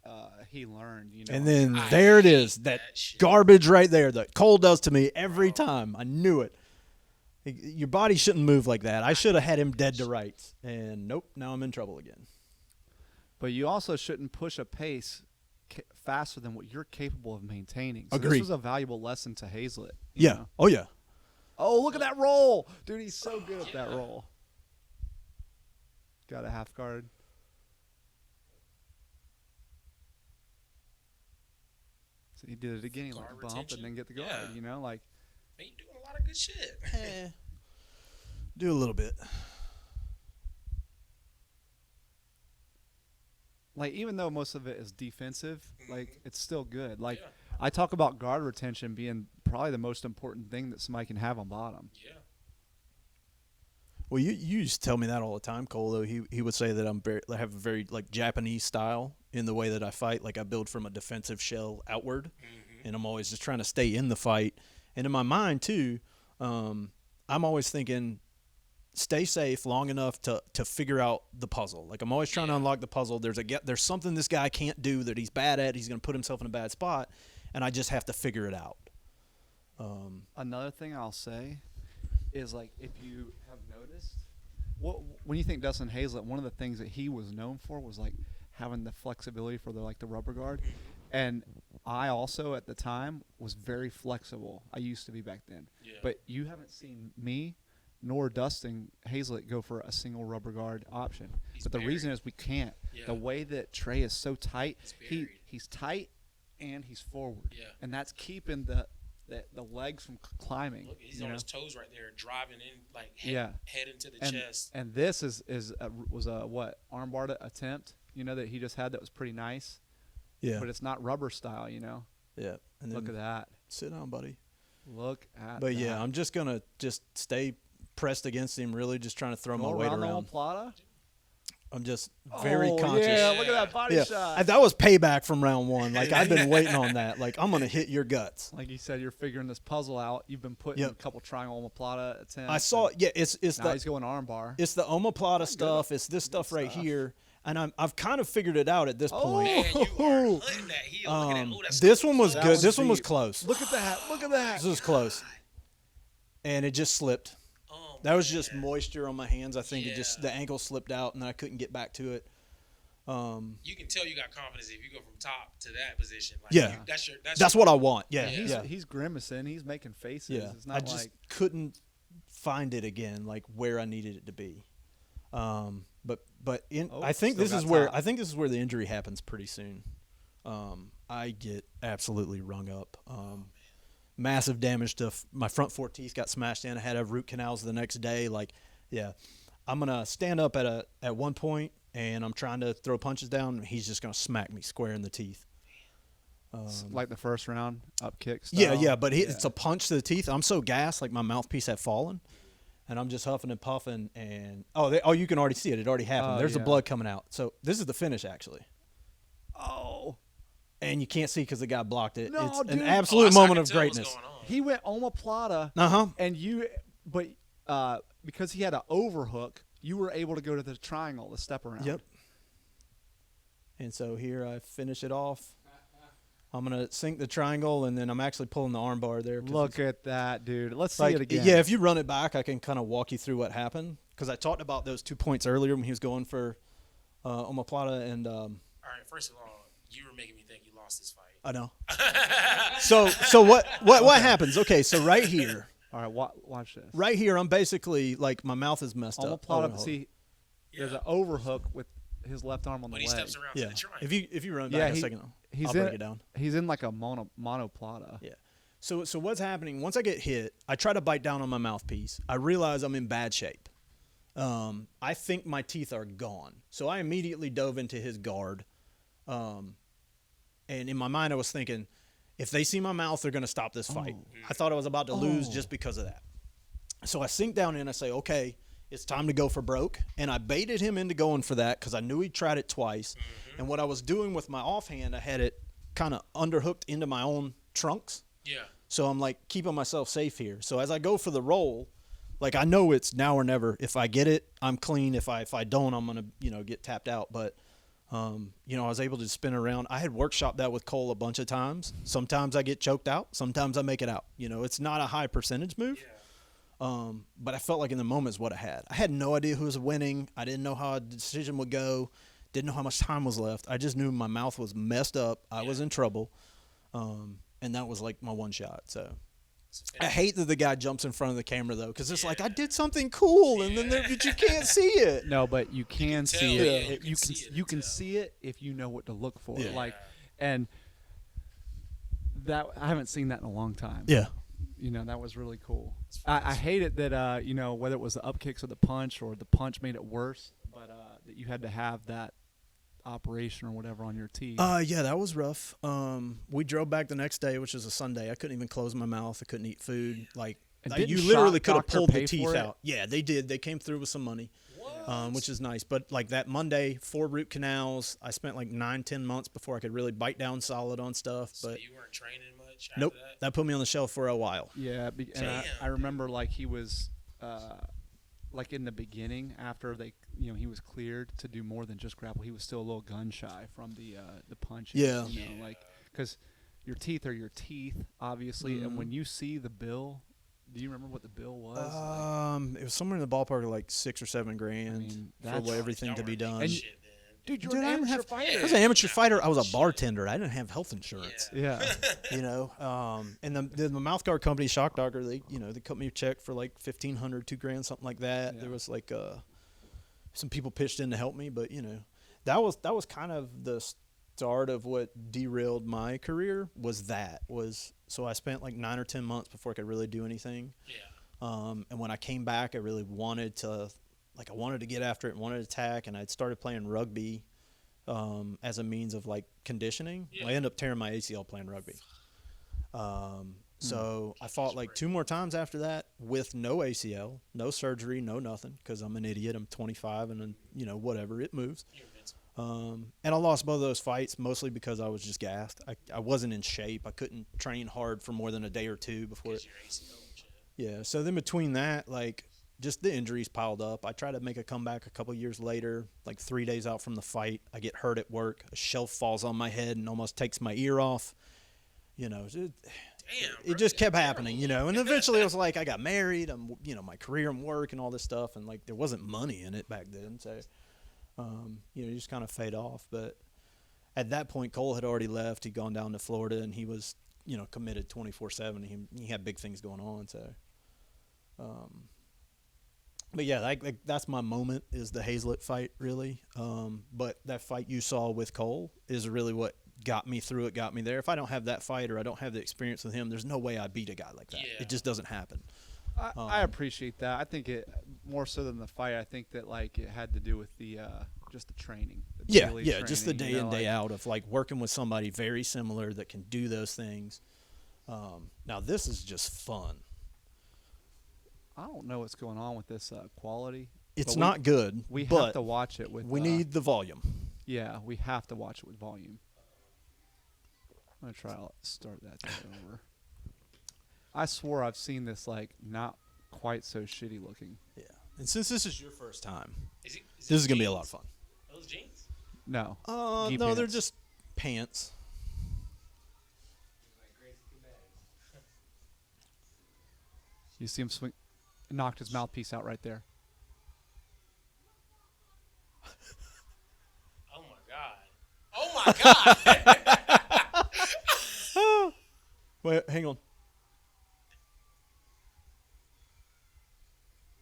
he learned. And then I there it hate is, that that shit. garbage right there that Cole does to me every time. I knew it. Your body shouldn't move like that. I should have had him dead to rights. And nope, now I'm in trouble again. But you also shouldn't push a pace faster than what you're capable of maintaining. So Agreed. This was a valuable lesson to Hazlett. you Yeah. know? Oh, yeah. Oh, look at that roll. Dude, he's so good at that roll. Got a half guard. So he did it again. He Guard let the bump retention. and then get the guard, Yeah. like. Man, you doing a lot of good shit. Do a little bit. Like, even though most of it is defensive, like, it's still good. Like, Yeah. I talk about guard retention being probably the most important thing that somebody can have on bottom. Yeah. Well, you used to tell me that all the time, Cole. Though he would say that I have a very like Japanese style in the way that I fight. Like I build from a defensive shell outward, and I'm always just trying to stay in the fight. And in my mind too, I'm always thinking, stay safe long enough to figure out the puzzle. Like I'm always trying to unlock the puzzle. There's something this guy can't do that he's bad at. He's going to put himself in a bad spot, and I just have to figure it out. Another thing I'll say is, like, if you have noticed, when you think Dustin Hazlett, one of the things that he was known for was, like, having the flexibility for the rubber guard. And I also, at the time, was very flexible. I used to be back then. Yeah. But you haven't seen me nor Dustin Hazlett go for a single rubber guard option. He's But the buried. reason is we can't. Yeah. The way that Trey is so tight, He's buried. he's tight and he's forward. Yeah. And that's keeping the legs from climbing. Look, he's you on know? his toes right there, driving in like Yeah. head into the and, chest. And this was a what, armbar attempt, that he just had that was pretty nice. Yeah, But it's not rubber style, yeah. And then Look at that. sit down, buddy. Look at But that. yeah, I'm just gonna stay pressed against him. Really, just trying to throw my Go weight around the around. omoplata. I'm just very Oh, conscious. Yeah, look at that body Yeah, shot. that was payback from round 1. Like I've been waiting on that. Like I'm gonna hit your guts. Like you said, you're figuring this puzzle out. You've been putting Yep. a couple triangle omoplata attempts. I saw. and Yeah, it's Now he's the going armbar. it's the omoplata stuff. It's this stuff right stuff. here, and I've kind of figured it out at this point. Man, you are hunting that heel. Look at that. Oh, that's This one was That good. was This one was deep. close. Look at that. Look at that. This was close, and it just slipped. Oh, That was just man. moisture on my hands. I think it just Yeah. the ankle slipped out, and then I couldn't get back to it. You can tell you got confidence if you go from top to that position. Like Yeah. that's What I want. Yeah, Yeah. yeah. He's grimacing. He's making faces. Yeah, It's not I just like couldn't find it again, like where I needed it to be. But Oh, I think still this got is where top. the injury happens pretty soon. I get absolutely rung up. Massive damage to my front 4 teeth got smashed in. I had to have root canals the next day. Like, yeah, I'm gonna stand up at one point, and I'm trying to throw punches down. And he's just gonna smack me square in the teeth. like the first round up kick Yeah, style. yeah, but it's a punch to the teeth. I'm so gassed, like my mouthpiece had fallen, and I'm just huffing and puffing. And you can already see it. It already happened. Oh, There's the yeah. blood coming out. So this is the finish, actually. Oh. and you can't see because the guy blocked it. No, It's dude. an Oh, absolute that's how I moment can of tell what's greatness. going on. He went omoplata, and but because he had an overhook, you were able to go to the triangle, the step around. Yep. And so here I finish it off. I'm gonna sink the triangle, and then I'm actually pulling the arm bar there. 'Cause Look at that, dude. Let's see like, it again. yeah, if you run it back, I can kind of walk you through what happened because I talked about those 2 points earlier when he was going for omoplata, and All right, first of all, you were making me think you lost this fight. I know. so what happens? Okay, so right here, All right, watch this. right here, I'm basically like my mouth is messed up. Omoplata. Oh, See, there's Yeah. an overhook with his left arm on When the he leg. steps around yeah. to the triangle. If you run Yeah, back a second, he's I'll in, break it down. He's in like a monoplata. Yeah. So what's happening? Once I get hit, I try to bite down on my mouthpiece. I realize I'm in bad shape. I think my teeth are gone. So I immediately dove into his guard. And in my mind, I was thinking, if they see my mouth, they're going to stop this fight. I thought I was about to lose just because of that. So I sink down and I say, okay, it's time to go for broke. And I baited him into going for that because I knew he tried it twice. And what I was doing with my offhand, I had it kind of underhooked into my own trunks. Yeah. So I'm like keeping myself safe here. So as I go for the roll, like I know it's now or never. If I get it, I'm clean. If I don't, I'm gonna get tapped out. But I was able to spin around. I had workshopped that with Cole a bunch of times. Sometimes I get choked out. Sometimes I make it out. It's not a high percentage move. Yeah. But I felt like in the moment is what I had. I had no idea who was winning. I didn't know how the decision would go. Didn't know how much time was left. I just knew my mouth was messed up. I was in trouble. And that was like my one shot. So I hate that the guy jumps in front of the camera though, because it's like I did something cool, and then but you can't see it. No, but you can see tell, it. yeah, You can see it if you know what to look for. Yeah. Like, and that I haven't seen that in a long time. Yeah. That was really cool. I hate it that whether it was the up kicks or the punch or the punch made it worse, but that you had to have that operation or whatever on your teeth. Yeah, that was rough. We drove back the next day, which was a Sunday. I couldn't even close my mouth. I couldn't eat food. Like And you didn't literally Shock could have Doctor pulled pay the teeth for it? out. Yeah, they did. They came through with some money, which is nice. But like that Monday, 4 root canals. I spent like 9-10 months before I could really bite down solid on stuff. So But you weren't training much after nope, that? that put me on the shelf for a while. Yeah, and Damn, I remember like he was like in the beginning after he was cleared to do more than just grapple. He was still a little gun shy from the punches. Yeah. Like because your teeth are your teeth, obviously, and when you see the bill, do you remember what the bill was? It was somewhere in the ballpark of like $6 or $7 grand mean, for that's- everything to be done. And Shit, then. Dude, you're Dude, an I didn't amateur have- fighter. I was an amateur fighter. I was a bartender. I didn't have health insurance. Yeah. And the mouth guard company, Shock Doctor, they cut me a check for like $1,500, $2 grand, something like that. Yeah. There was like some people pitched in to help me, but that was kind of the start of what derailed my career. So I spent like 9 or 10 months before I could really do anything. Yeah. And when I came back, I really wanted to get after it and wanted to attack, and I'd started playing rugby as a means of like conditioning. Yeah. I ended up tearing my ACL playing rugby. So I fought like 2 more times after that with no ACL, no surgery, no nothing, because I'm an idiot. I'm 25 and whatever, it moves. You're invincible. And I lost both of those fights mostly because I was just gassed. I wasn't in shape. I couldn't train hard for more than a day or two before it. Your ACL and shit. Yeah, so then between that, like, just the injuries piled up. I tried to make a comeback a couple years later, like 3 days out from the fight. I get hurt at work. A shelf falls on my head and almost takes my ear off. It Damn, just kept happening, and eventually I was like, I got married. I'm, my career and work and all this stuff, and like there wasn't money in it back then, so you just kind of fade off. But at that point, Cole had already left. He'd gone down to Florida, and he was, committed 24/7. He had big things going on, so. But yeah, that's my moment, is the Hazlett fight, really. But that fight you saw with Cole is really what got me through it, got me there. If I don't have that fight or I don't have the experience with him, there's no way I beat a guy like that. Yeah. It just doesn't happen. I appreciate that. I think it more so than the fight. I think that like it had to do with the just the training. The daily Just the training, day in, day out of like working with somebody very similar that can do those things. Now this is just fun. I don't know what's going on with this quality. It's but not good. We but have to watch it with. we need the volume. Yeah, we have to watch it with volume. I'm gonna try to start that thing over. I swore I've seen this like not quite so shitty looking. Yeah. And since this is your first time, Is this is gonna be a lot of fun. Are those jeans? No. No, Gi they're pants. just pants. You see him swing, knocked his mouthpiece out right there. Oh my god! Oh my god! Wait, hang on.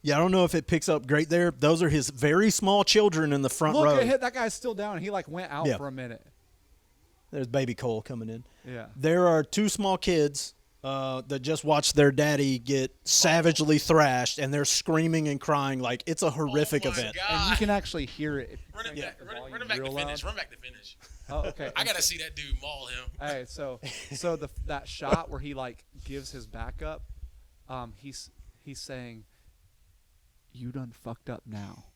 Yeah, I don't know if it picks up great there. Those are his very small children in the front Look row. at him. That guy's still down. He like went out Yeah. for a minute. There's baby Cole coming in. Yeah. There are two small kids that just watched their daddy get savagely thrashed, and they're screaming and crying like it's a horrific my event. God. And you can actually hear it. If you Run it crank back, the run volume it back to real finish. loud. Run back to finish. Oh, okay. I gotta see that dude maul him. Hey, so that shot where he like gives his back up, he's saying, "You done fucked up now."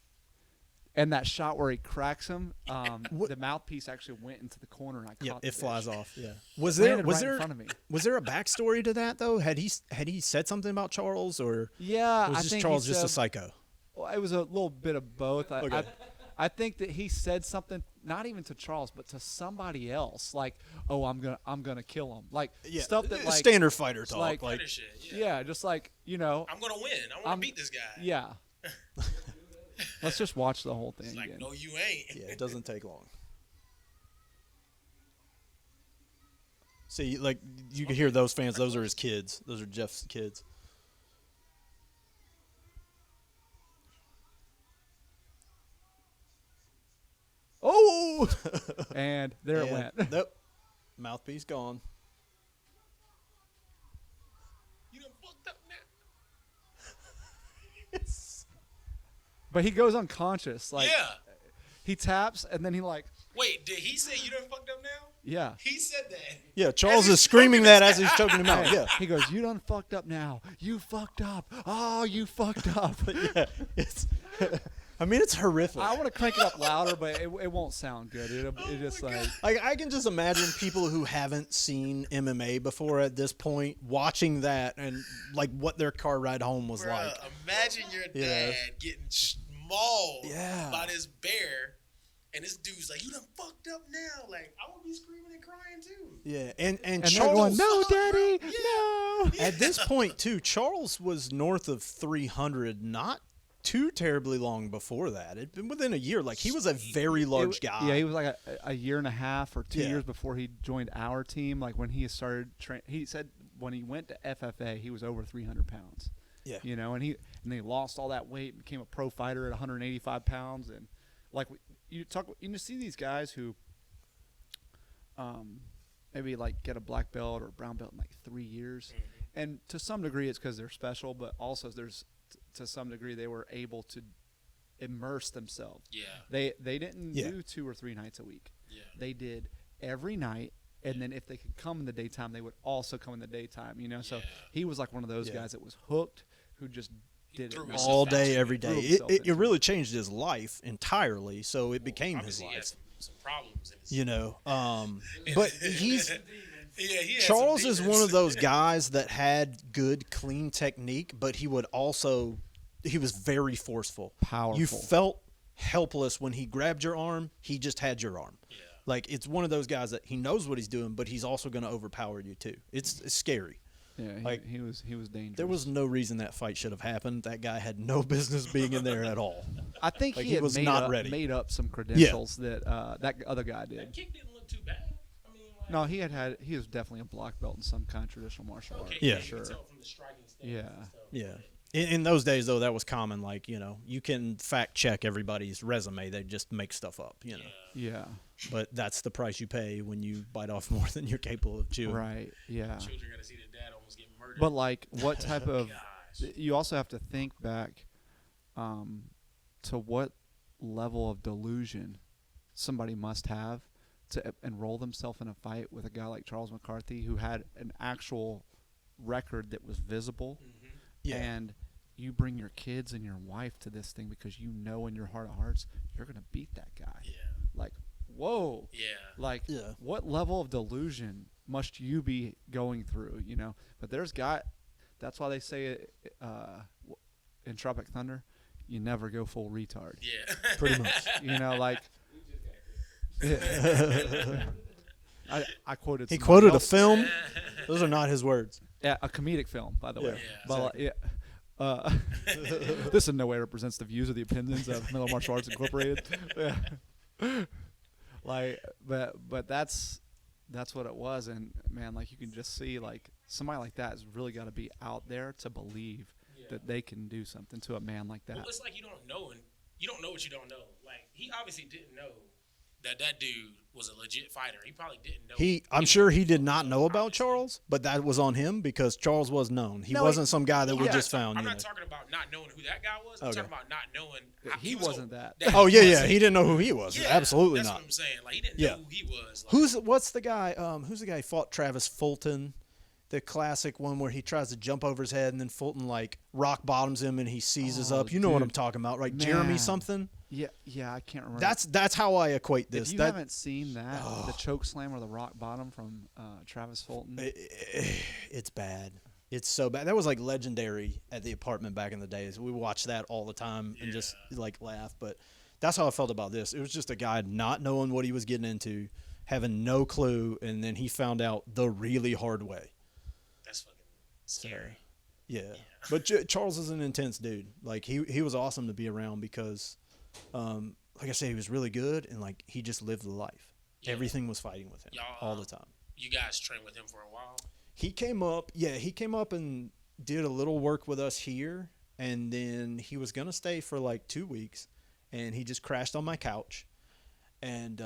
And that shot where he cracks him, the mouthpiece actually went into the corner and I Yeah, caught it the flies bitch. off. Yeah. Was Landed there right in front of me. was there a backstory to that though? Had he said something about Charles, or Yeah, was I just think Charles he just a said, psycho? well, it was a little bit of both. Okay. I think that he said something not even to Charles, but to somebody else, like, "Oh, I'm gonna kill him," like Yeah, stuff that like standard fighter talk. like- Like, Fighter shit. Yeah. yeah, just like I'm gonna win. I want to I'm- beat this guy. yeah. Let's just watch the whole thing It's like, again. no, you ain't. yeah, it doesn't take long. See, like you can hear those fans. Those are his kids. Those are Jeff's kids. Oh, and there it went. Nope. Mouthpiece gone. You done fucked up now. But he goes unconscious. Like Yeah. he taps and then he like, Wait, did he say you done fucked up now? yeah. He said that. Yeah, Charles he's is screaming choking that his as he's choking him out. Hey, Yeah. He goes, "You done fucked up now. You fucked up. Oh, you fucked up." Yeah, it's. I mean, it's horrific. I want to crank it up louder, but it won't sound good. It just my like I can just imagine people who haven't seen MMA before at this point watching that and like what their car ride home was Bruh, like. imagine your Yeah. dad getting mauled Yeah. by this bear, and this dude's like, "You done fucked up now." Like, I would be screaming and crying too. Yeah, and and they're Charles going, "No, Daddy, Yeah. no." at this point too, Charles was north of 300, not too terribly long before that. It'd been within a year. Like he was a very large guy. Yeah, he was like a year and a half or 2 Yeah. years before he joined our team. Like when he started, he said when he went to FFA, he was over 300 pounds. Yeah. You know, and he lost all that weight, became a pro fighter at 185 pounds, and like you see these guys who, maybe like get a black belt or a brown belt in like 3 years, and to some degree it's because they're special, but also to some degree they were able to immerse themselves. Yeah. They didn't Yeah. do 2 or 3 nights a week. Yeah. They did every night, and then if they could come in the daytime, they would also come in the daytime. You know, so Yeah. he was like one of those Yeah. guys that was hooked, who just did it threw nonstop. himself all out day, to every it. day. Threw It, himself it, into it really changed his life entirely. So it became his Obviously, he had life. some problems in his You know, but he's yeah, he had Charles some is one of those guys that had good, clean technique, but he was very forceful. Powerful. You felt helpless when he grabbed your arm. He just had your arm. Yeah. Like it's one of those guys that he knows what he's doing, but he's also going to overpower you too. It's scary. Yeah, Like, he was dangerous. There was no reason that fight should have happened. That guy had no business being in there at all. I think like, he he had was made not up, ready. made up some credentials that that other guy did. That kick didn't look too bad. I mean, like, No, he was definitely a black belt in some kind of traditional martial art. okay, Yeah. you for can sure. tell from the striking stance Yeah. and stuff. Yeah. In those days, though, that was common. Like, you know, you can fact check everybody's resume. They just make stuff up, you know. Yeah, But that's the price you pay when you bite off more than you're capable of chewing. right. Yeah, Children got to see their dad almost get murdered. but like, what type of? Gosh. You also have to think back to what level of delusion somebody must have to enroll themselves in a fight with a guy like Charles McCarthy, who had an actual record that was visible. Yeah. And you bring your kids and your wife to this thing because you know in your heart of hearts you're going to beat that guy. Yeah. Like, whoa. Yeah. Like, Yeah. what level of delusion must you be going through, you know? But that's why they say in Tropic Thunder, you never go full retard. Yeah. Pretty much. You know, like I quoted. He somebody quoted a else. film. Those are not his words. Yeah, a comedic film, by the way. Yeah, But, this in no way represents the views or the opinions of Miller Martial Arts Incorporated. Yeah. But that's what it was, and man, like you can just see like somebody like that has really got to be out there to believe that they can do something to a man like that. Well, it's like you don't know, and you don't know what you don't know. Like he obviously didn't know that dude was a legit fighter. He probably didn't know. I'm sure he did not know about Charles, but that was on him because Charles was known. He wasn't some guy that we just found. I'm not talking about not knowing who that guy was. I'm talking about not knowing. He wasn't that. Oh yeah. He didn't know who he was. Yeah, Absolutely that's not. What I'm saying. Like he didn't know who he was. Like, What's the guy? Who's the guy who fought Travis Fulton? The classic one where he tries to jump over his head and then Fulton like rock bottoms him and he seizes up. You know what I'm talking about, right? Man. Jeremy something. Yeah, I can't remember. That's how I equate this. If you haven't seen that, the choke slam or the rock bottom from Travis Fulton, it's bad. It's so bad. That was like legendary at the apartment back in the days. We watched that all the time and just like laugh. But that's how I felt about this. It was just a guy not knowing what he was getting into, having no clue, and then he found out the really hard way. that's fucking scary. Yeah. But Charles is an intense dude. Like he was awesome to be around because, like I said, he was really good and like he just lived the life. Yeah. Everything was fighting with him all the time. You guys trained with him for a while. He came up and did a little work with us here, and then he was gonna stay for like 2 weeks, and he just crashed on my couch, and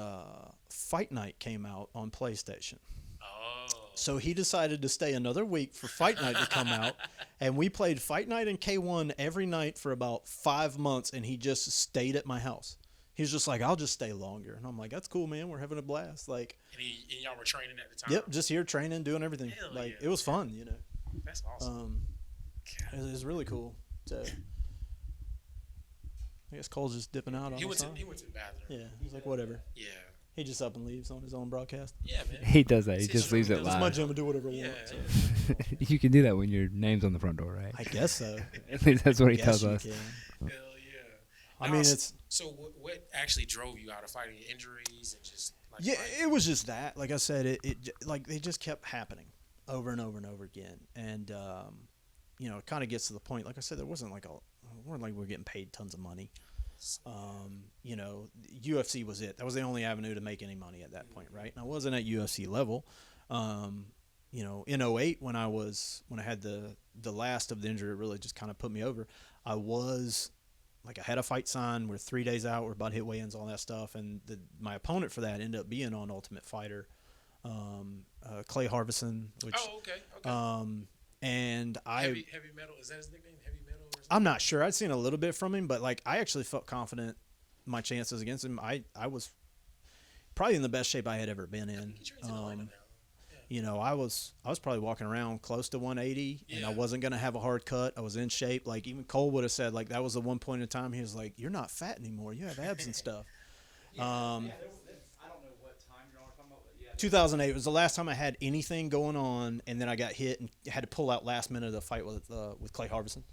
Fight Night came out on PlayStation. Oh. So he decided to stay another week for Fight Night to come out, and we played Fight Night and K1 every night for about 5 months, and he just stayed at my house. He was just like, I'll just stay longer. And I'm like, that's cool, man. We're having a blast. Like, And y'all were training at the time? Yep, just here training, doing everything. Hell like, yeah. it was fun, you know. That's awesome. It was really cool. So, I guess Cole's just dipping out on He went us. to the bathroom. Yeah, he's like, whatever. Yeah. He just up and leaves on his own broadcast. Yeah, man. He does that. He It's just his leaves room. it It's my live. gym to do whatever he Yeah. wants. You can do that when your name's on the front door, right? I guess so. At least that's what he Guess tells you us. can. Hell yeah. I Now, mean, it's So what actually drove you out of fighting? Injuries and just like yeah, fighting? it was just that. Like I said, it like they just kept happening over and over and over again, and you know, it kind of gets to the point. Like I said, there wasn't like we were getting paid tons of money. You know, UFC was it. That was the only avenue to make any money at that point, right? And I wasn't at UFC level. You know, in 08 when I had the last of the injury, it really just kind of put me over. I had a fight signed. We're 3 days out. We're about to hit weigh-ins, all that stuff. And my opponent for that ended up being on Ultimate Fighter, Clay Harbison. Which, Oh, okay. and Heavy metal. Is that his nickname? Heavy metal? Or something? I'm not sure. I'd seen a little bit from him, but like I actually felt confident my chances against him. I was probably in the best shape I had ever been in. He trains in Atlanta now. You know, I was probably walking around close to 180, and I Yeah. wasn't gonna have a hard cut. I was in shape. Like even Cole would have said, like that was the one point in time he was like, "You're not fat anymore. You have abs and stuff." I don't know what time you're talking about, but yeah. 2008 was the last time I had anything going on, and then I got hit and had to pull out last minute of the fight with Clay Harbison.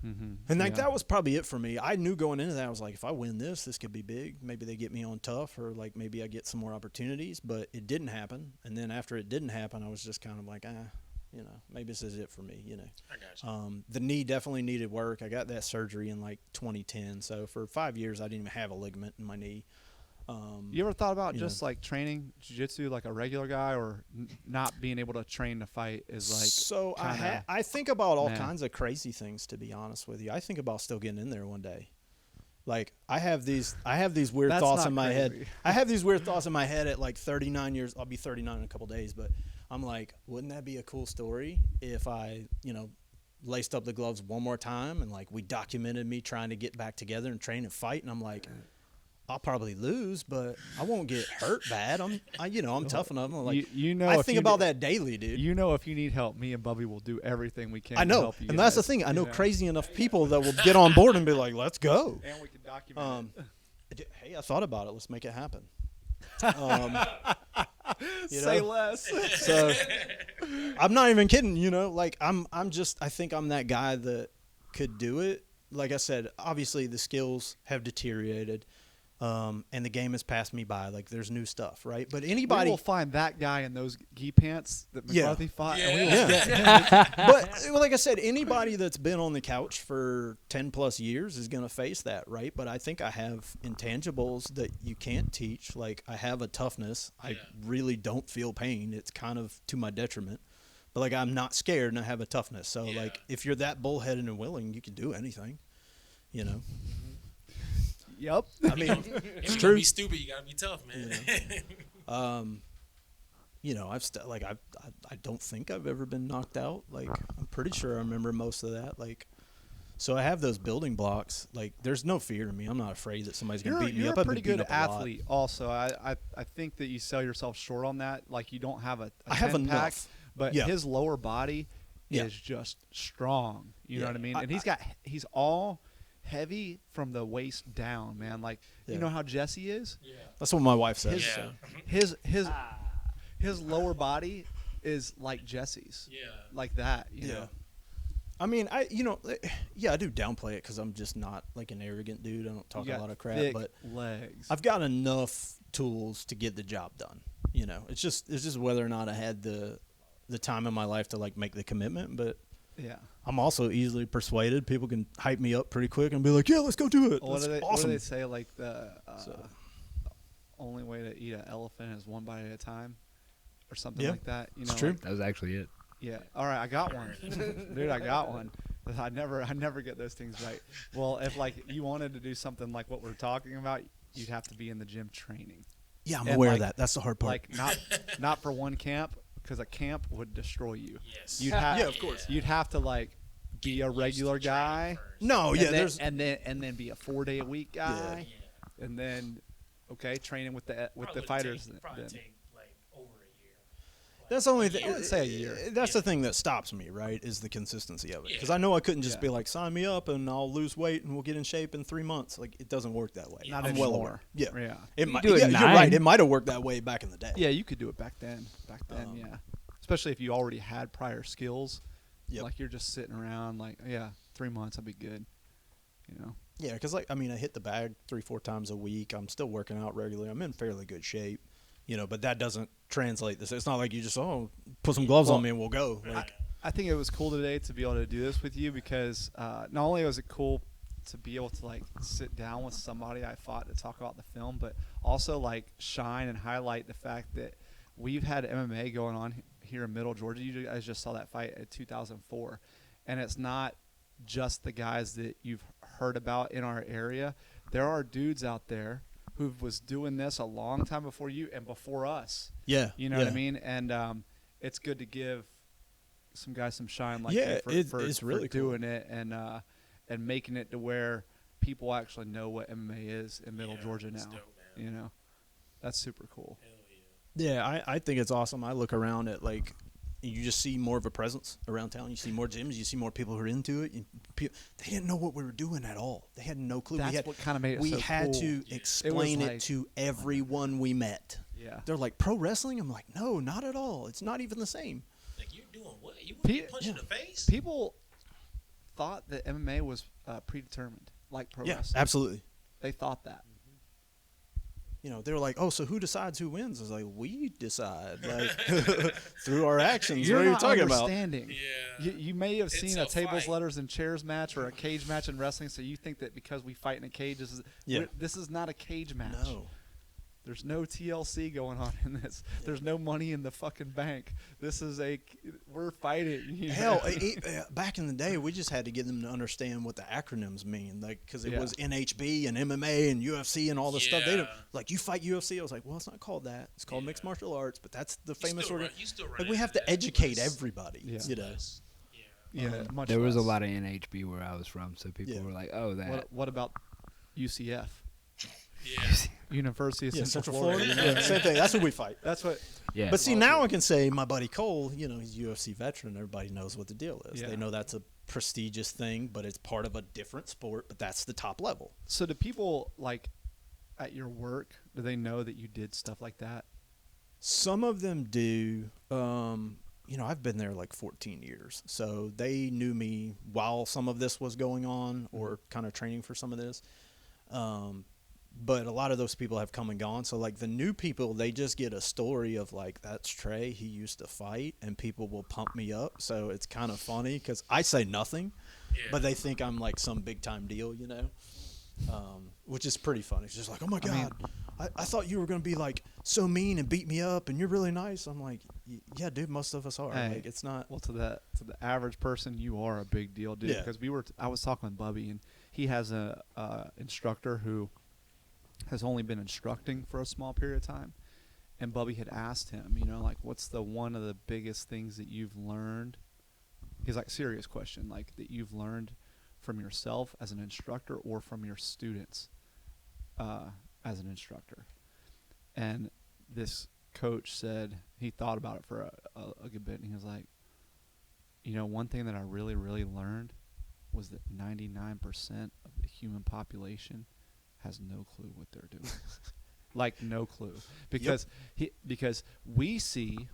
Mm-hmm. And like that was probably it for me. I knew going into that, I was like, if I win this could be big. Maybe they get me on tough, or like maybe I get some more opportunities. But it didn't happen. And then after it didn't happen, I was just kind of like, you know, maybe this is it for me. You know, I got you. the knee definitely needed work. I got that surgery in like 2010. So for 5 years, I didn't even have a ligament in my knee. You ever thought about you just like training jiu-jitsu like a regular guy, or not being able to train to fight is like So kinda I think about all meh. kinds of crazy things, to be honest with you. I think about still getting in there one day. Like I have these weird That's thoughts not in my head. crazy. I have these weird thoughts in my head at like 39 years. I'll be 39 in a couple days, but I'm like, wouldn't that be a cool story if I, you know, laced up the gloves one more time and like we documented me trying to get back together and train and fight, and I'm like, I'll probably lose, but I won't get hurt bad. I'm tough enough. I'm like, you know, I if think you about ne- that daily, dude. You know, if you need help, me and Bubby will do everything we can. I to know, help you and that's the guys, thing. I you know crazy enough people that will get on board and be like, "Let's go." And we can document it. Hey, I thought about it. Let's make it happen. Say know? less. So I'm not even kidding, like I think I'm that guy that could do it. Like I said, obviously the skills have deteriorated, and the game has passed me by. Like there's new stuff, right? But We anybody, will find that guy in those gi pants that Yeah. McCarthy fought, and we will yeah. But like I said, anybody that's been on the couch for 10 plus years is going to face that, right? But I think I have intangibles that you can't teach. Like I have a toughness. I really don't feel pain. It's kind of to my detriment. But like I'm not scared and I have a toughness. So like if you're that bullheaded and willing, you can do anything. Yep. I mean, It's true. true. Be stupid. You gotta be tough, man. I don't think I've ever been knocked out. Like I'm pretty sure I remember most of that. Like, so I have those building blocks. Like there's no fear in me. I'm not afraid that somebody's gonna beat me You're up. a I've pretty been good beat up a lot. athlete. Also, I think that you sell yourself short on that. Like you don't have a I have 10 pack, enough. but Yeah. his lower body Yeah. is just strong. You know Yeah. what I mean? And he's all heavy from the waist down, man. Like Yeah. you know how Jesse is? Yeah. That's what my wife says. Yeah. So. His lower body is like Jesse's. Yeah. Like that, you Yeah. know. I mean, I do downplay it because I'm just not like an arrogant dude. I don't talk You a got lot of crap, thick but legs. I've got enough tools to get the job done. It's just whether or not I had the time in my life to like make the commitment. But yeah. I'm also easily persuaded. People can hype me up pretty quick and be like, "Yeah, let's go do it." What That's do they awesome. say? Like the So- only way to eat an elephant is one bite at a time, or something Yeah, like that. You it's know, true. like- That was actually it. yeah. All right, I got one, dude. I got one. I never get those things right. Well, if like you wanted to do something like what we're talking about, you'd have to be in the gym training. Yeah, I'm And, aware like- of that. That's the hard part. Like not for one camp, because a camp would destroy you. Yes. You'd have, Yeah, of course. You'd have to like be a regular guy. no, and yeah, then, there's and then be a 4-day-a-week guy, Yeah. and then training with the Probably fighters. Probably then. take like over a year. that's the only I thing. would say a year. That's the thing that stops me, right? Is the consistency of it. Yeah. Because I know I couldn't just Yeah. be like, sign me up and I'll lose weight and we'll get in shape in 3 months. Like it doesn't work that way. Not I'm well anymore. aware. Yeah, Yeah. It might. do it Yeah, in you're 9. right. It might have worked that way back in the day. Yeah, you could do it back then. Um, Yeah. Especially if you already had prior skills. Yep. Like you're just sitting around, like 3 months, I'd be good. You know. Yeah, because I hit the bag 3-4 times a week. I'm still working out regularly. I'm in fairly good shape, but that doesn't translate this. It's not like you just put some gloves on me and we'll go. Like, I think it was cool today to be able to do this with you because not only was it cool to be able to like sit down with somebody I fought to talk about the film, but also like shine and highlight the fact that we've had MMA going on here in Middle Georgia. You guys just saw that fight in 2004, and it's not just the guys that you've heard about in our area. There are dudes out there who was doing this a long time before you and before us. yeah, You know what I mean? And it's good to give some guys some shine like Yeah, you it's for really cool. doing it and making it to where people actually know what MMA is in Middle Georgia now. It's dope, man. You know, that's super cool. Hell yeah. Yeah, I think it's awesome. I look around at like you just see more of a presence around town. You see more gyms. You see more people who are into it. They didn't know what we were doing at all. They had no clue. That's what kind of made it we so had cool. to explain it like- to everyone we met. Yeah. They're like, pro wrestling? I'm like, no, not at all. It's not even the same. Like you're doing what? You Pe- get punched in the face? People thought that MMA was predetermined, like pro wrestling. absolutely. They thought that. They were like, oh, so who decides who wins? I was like, we decide, like through our actions. You're what are you not talking about? understanding. Yeah. You may have It's seen a a tables, fight. letters, and chairs match or a cage match in wrestling, so you think that because we fight in a cage, this is not a cage match. No. There's no TLC going on in this. There's no money in the fucking bank. This is we're fighting. You know? Hell, back in the day, we just had to get them to understand what the acronyms mean, like because it Yeah. was NHB and MMA and UFC and all this stuff. They Yeah. don't like you fight UFC. I was like, well, it's not called that. It's called mixed martial arts, but that's the famous still organ. run- you still run Like we into have to that, educate less- everybody. Yeah. less. Yeah. Yeah, much There was a less. lot of NHB where I was from, so people Yeah. were like, "Oh, that." What about UCF? Yeah. University of Yeah, Central, Central Florida. Florida. Yeah, same thing. That's what we fight. That's what. Yeah. But see, now I can say my buddy Cole, he's a UFC veteran. Everybody knows what the deal is. Yeah. They know that's a prestigious thing, but it's part of a different sport, but that's the top level. So do people like at your work? Do they know that you did stuff like that? Some of them do. I've been there like 14 years, so they knew me while some of this was going on, or kind of training for some of this. But a lot of those people have come and gone. So like the new people, they just get a story of like, that's Trey, he used to fight, and people will pump me up. So it's kind of funny because I say nothing, but they think I'm like some big time deal, which is pretty funny. It's just like, oh my God, I thought you were going to be like so mean and beat me up and you're really nice. I'm like, yeah, dude, most of us are. Hey, like, it's not. Well, to the average person, you are a big deal, dude. Yeah. Because I was talking with Bubby, and he has a instructor who has only been instructing for a small period of time. And Bubby had asked him, like, what's one of the biggest things that you've learned? He's like, serious question, like that you've learned from yourself as an instructor or from your students as an instructor. And this coach said he thought about it for a good bit, and he was like, one thing that I really, really learned was that 99% of the human population has no clue what they're doing. Like no clue. Because because we see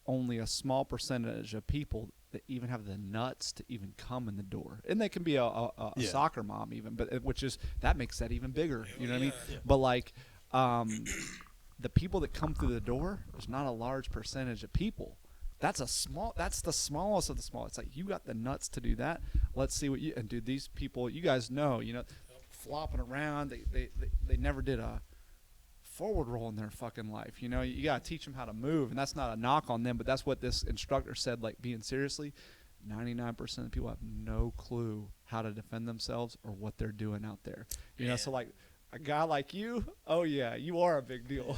only a small percentage of people that even have the nuts to even come in the door. And they can be a soccer mom even, but that makes that even bigger. You know what I mean? Yeah. But like the people that come through the door, there's not a large percentage of people. That's the smallest of the small. It's like, you got the nuts to do that. Let's see what and dude, these people, you guys know, flopping around, they never did a forward roll in their fucking life. You got to teach them how to move, and that's not a knock on them, but that's what this instructor said, like, being seriously, 99% of people have no clue how to defend themselves or what they're doing out there. So like a guy like you, oh yeah, you are a big deal.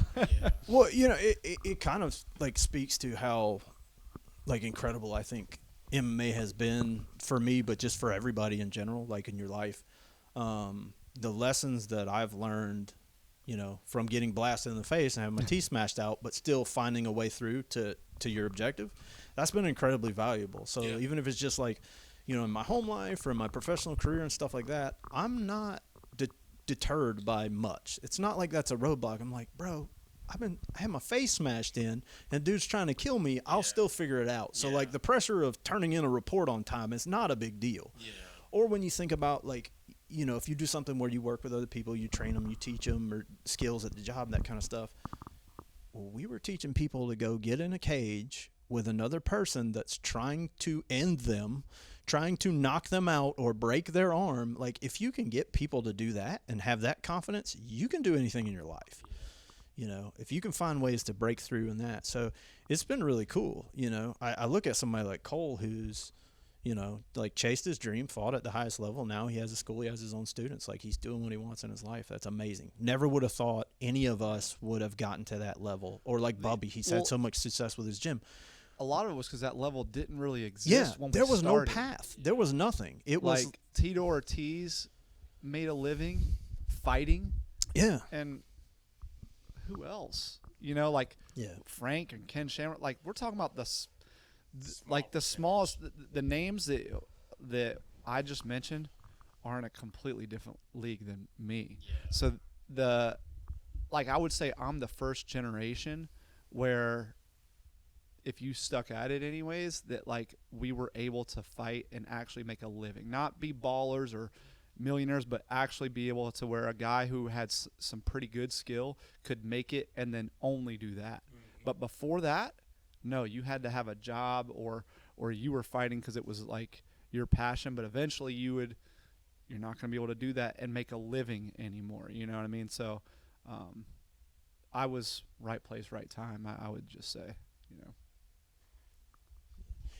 Well, it kind of like speaks to how like incredible I think MMA has been for me, but just for everybody in general, like in your life. The lessons that I've learned, from getting blasted in the face and having my teeth smashed out, but still finding a way through to your objective, that's been incredibly valuable. So even if it's just like, in my home life or in my professional career and stuff like that, I'm not deterred by much. It's not like that's a roadblock. I'm like, bro, I had my face smashed in and dude's trying to kill me. I'll still figure it out. So like the pressure of turning in a report on time is not a big deal. Yeah. Or when you think about like, if you do something where you work with other people, you train them, you teach them or skills at the job, that kind of stuff. Well, we were teaching people to go get in a cage with another person that's trying to end them, trying to knock them out or break their arm. Like, if you can get people to do that and have that confidence, you can do anything in your life. If you can find ways to break through in that. So it's been really cool. I look at somebody like Cole who's, like chased his dream, fought at the highest level. Now he has a school, he has his own students. Like, he's doing what he wants in his life. That's amazing. Never would have thought any of us would have gotten to that level. Or like Bubby, he's had so much success with his gym. A lot of it was because that level didn't really exist. Yeah, when there we was started. no path. There was nothing. It was like Tito Ortiz made a living fighting. Yeah. And who else? Like Frank and Ken Shamrock. Like, we're talking about the smallest, the names that I just mentioned are in a completely different league than me. Yeah. So I would say I'm the first generation where, if you stuck at it anyways, that like we were able to fight and actually make a living, not be ballers or millionaires, but actually be able to where a guy who had some pretty good skill could make it and then only do that. Mm-hmm. But before that, no, you had to have a job or you were fighting because it was like your passion, but eventually you're not going to be able to do that and make a living anymore. You know what I mean? So I was right place, right time, I would just say,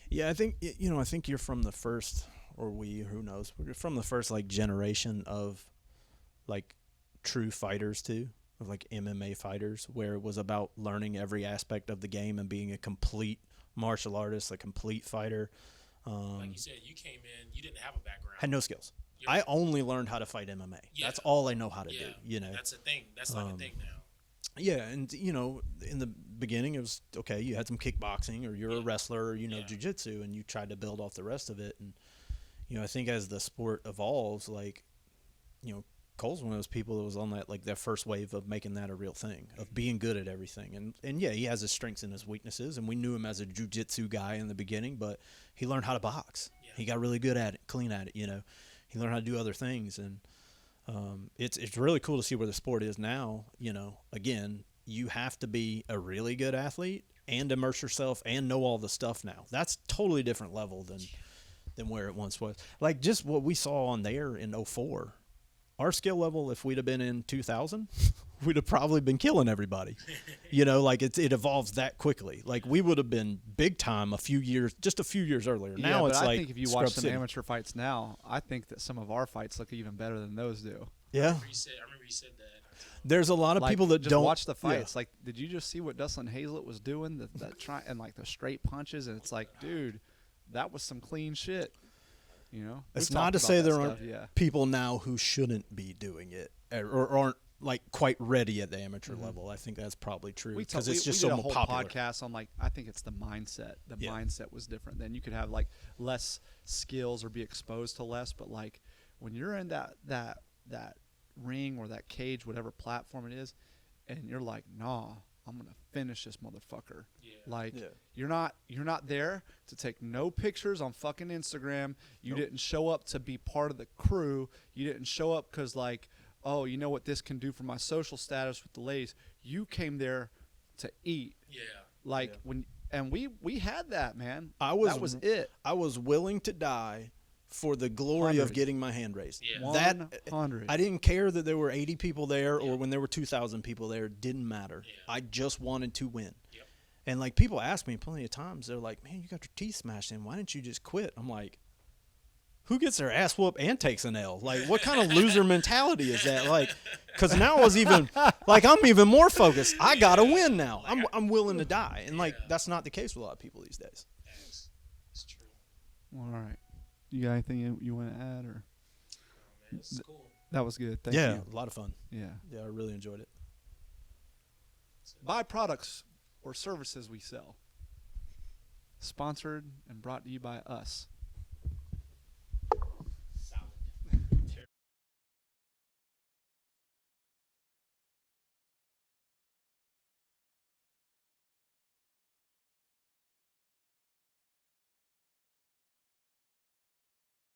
Yeah, I think I think you're from the first, or who knows, we're from the first like generation of like true fighters too, of like MMA fighters, where it was about learning every aspect of the game and being a complete martial artist, a complete fighter. Like you said, you came in, you didn't have a background. Had no skills. I only learned how to fight MMA. Yeah. That's all I know how to do. That's a thing. That's like a thing now. Yeah, and in the beginning it was okay. You had some kickboxing, or you're a wrestler, or jiu-jitsu, and you tried to build off the rest of it. And I think as the sport evolves, like Cole's one of those people that was on that first wave of making that a real thing, of being good at everything. And yeah, he has his strengths and his weaknesses, and we knew him as a jiu-jitsu guy in the beginning, but he learned how to box. Yeah. He got really good at it, clean at it, you know. He learned how to do other things, and it's really cool to see where the sport is now. You know, again, you have to be a really good athlete and immerse yourself and know all the stuff now. That's totally different level than where it once was. Like just what we saw on there in 04. Our skill level, if we'd have been in 2000, we'd have probably been killing everybody. You know, like it evolves that quickly. Like we would have been big time just a few years earlier. Now but it's I like think if you Scrub watch some City. amateur fights now, I think that some of our fights look even better than those do. Yeah, I remember you said that. there's a lot of Like, people that just don't watch the yeah. fights. Like, did you just see what Dustin Hazlett was doing? That try and like the straight punches, and it's like, dude, that was some clean shit. You know, It's We've not talked to about say that there stuff, aren't yeah. people now who shouldn't be doing it or aren't like quite ready at the amateur Mm-hmm. level. I think that's probably true We because talk- it's just we so did a whole popular. podcast on like I think it's the mindset. The Yeah. mindset was different. Then you could have like less skills or be exposed to less, but like when you're in that ring or that cage, whatever platform it is, and you're like, nah, I'm gonna finish this motherfucker. Yeah. Like Yeah. you're not there to take no pictures on fucking Instagram. You didn't show up to be part of the crew. You didn't show up because like, oh, you know what this can do for my social status with the ladies. You came there to eat. Yeah. Like we had that, man. that was it. I was willing to die for the glory of 100. getting my hand raised. Yeah. That 100. I didn't care that there were 80 people there or when there were 2,000 people there. It didn't matter. Yeah. I just wanted to win. Yep. And like people ask me plenty of times, they're like, "Man, you got your teeth smashed in. Why didn't you just quit?" I'm like, "Who gets their ass whooped and takes an L? Like, what kind of loser mentality is that? Like, because now I was even like I'm even more focused. I gotta win now. I'm willing to die, and like that's not the case with a lot of people these days. It's true. All right. You got anything you want to add or? Oh, man, it's cool. That was good. Thank yeah, you. a lot of fun. Yeah. Yeah, I really enjoyed it. Buy products or services we sell. Sponsored and brought to you by us.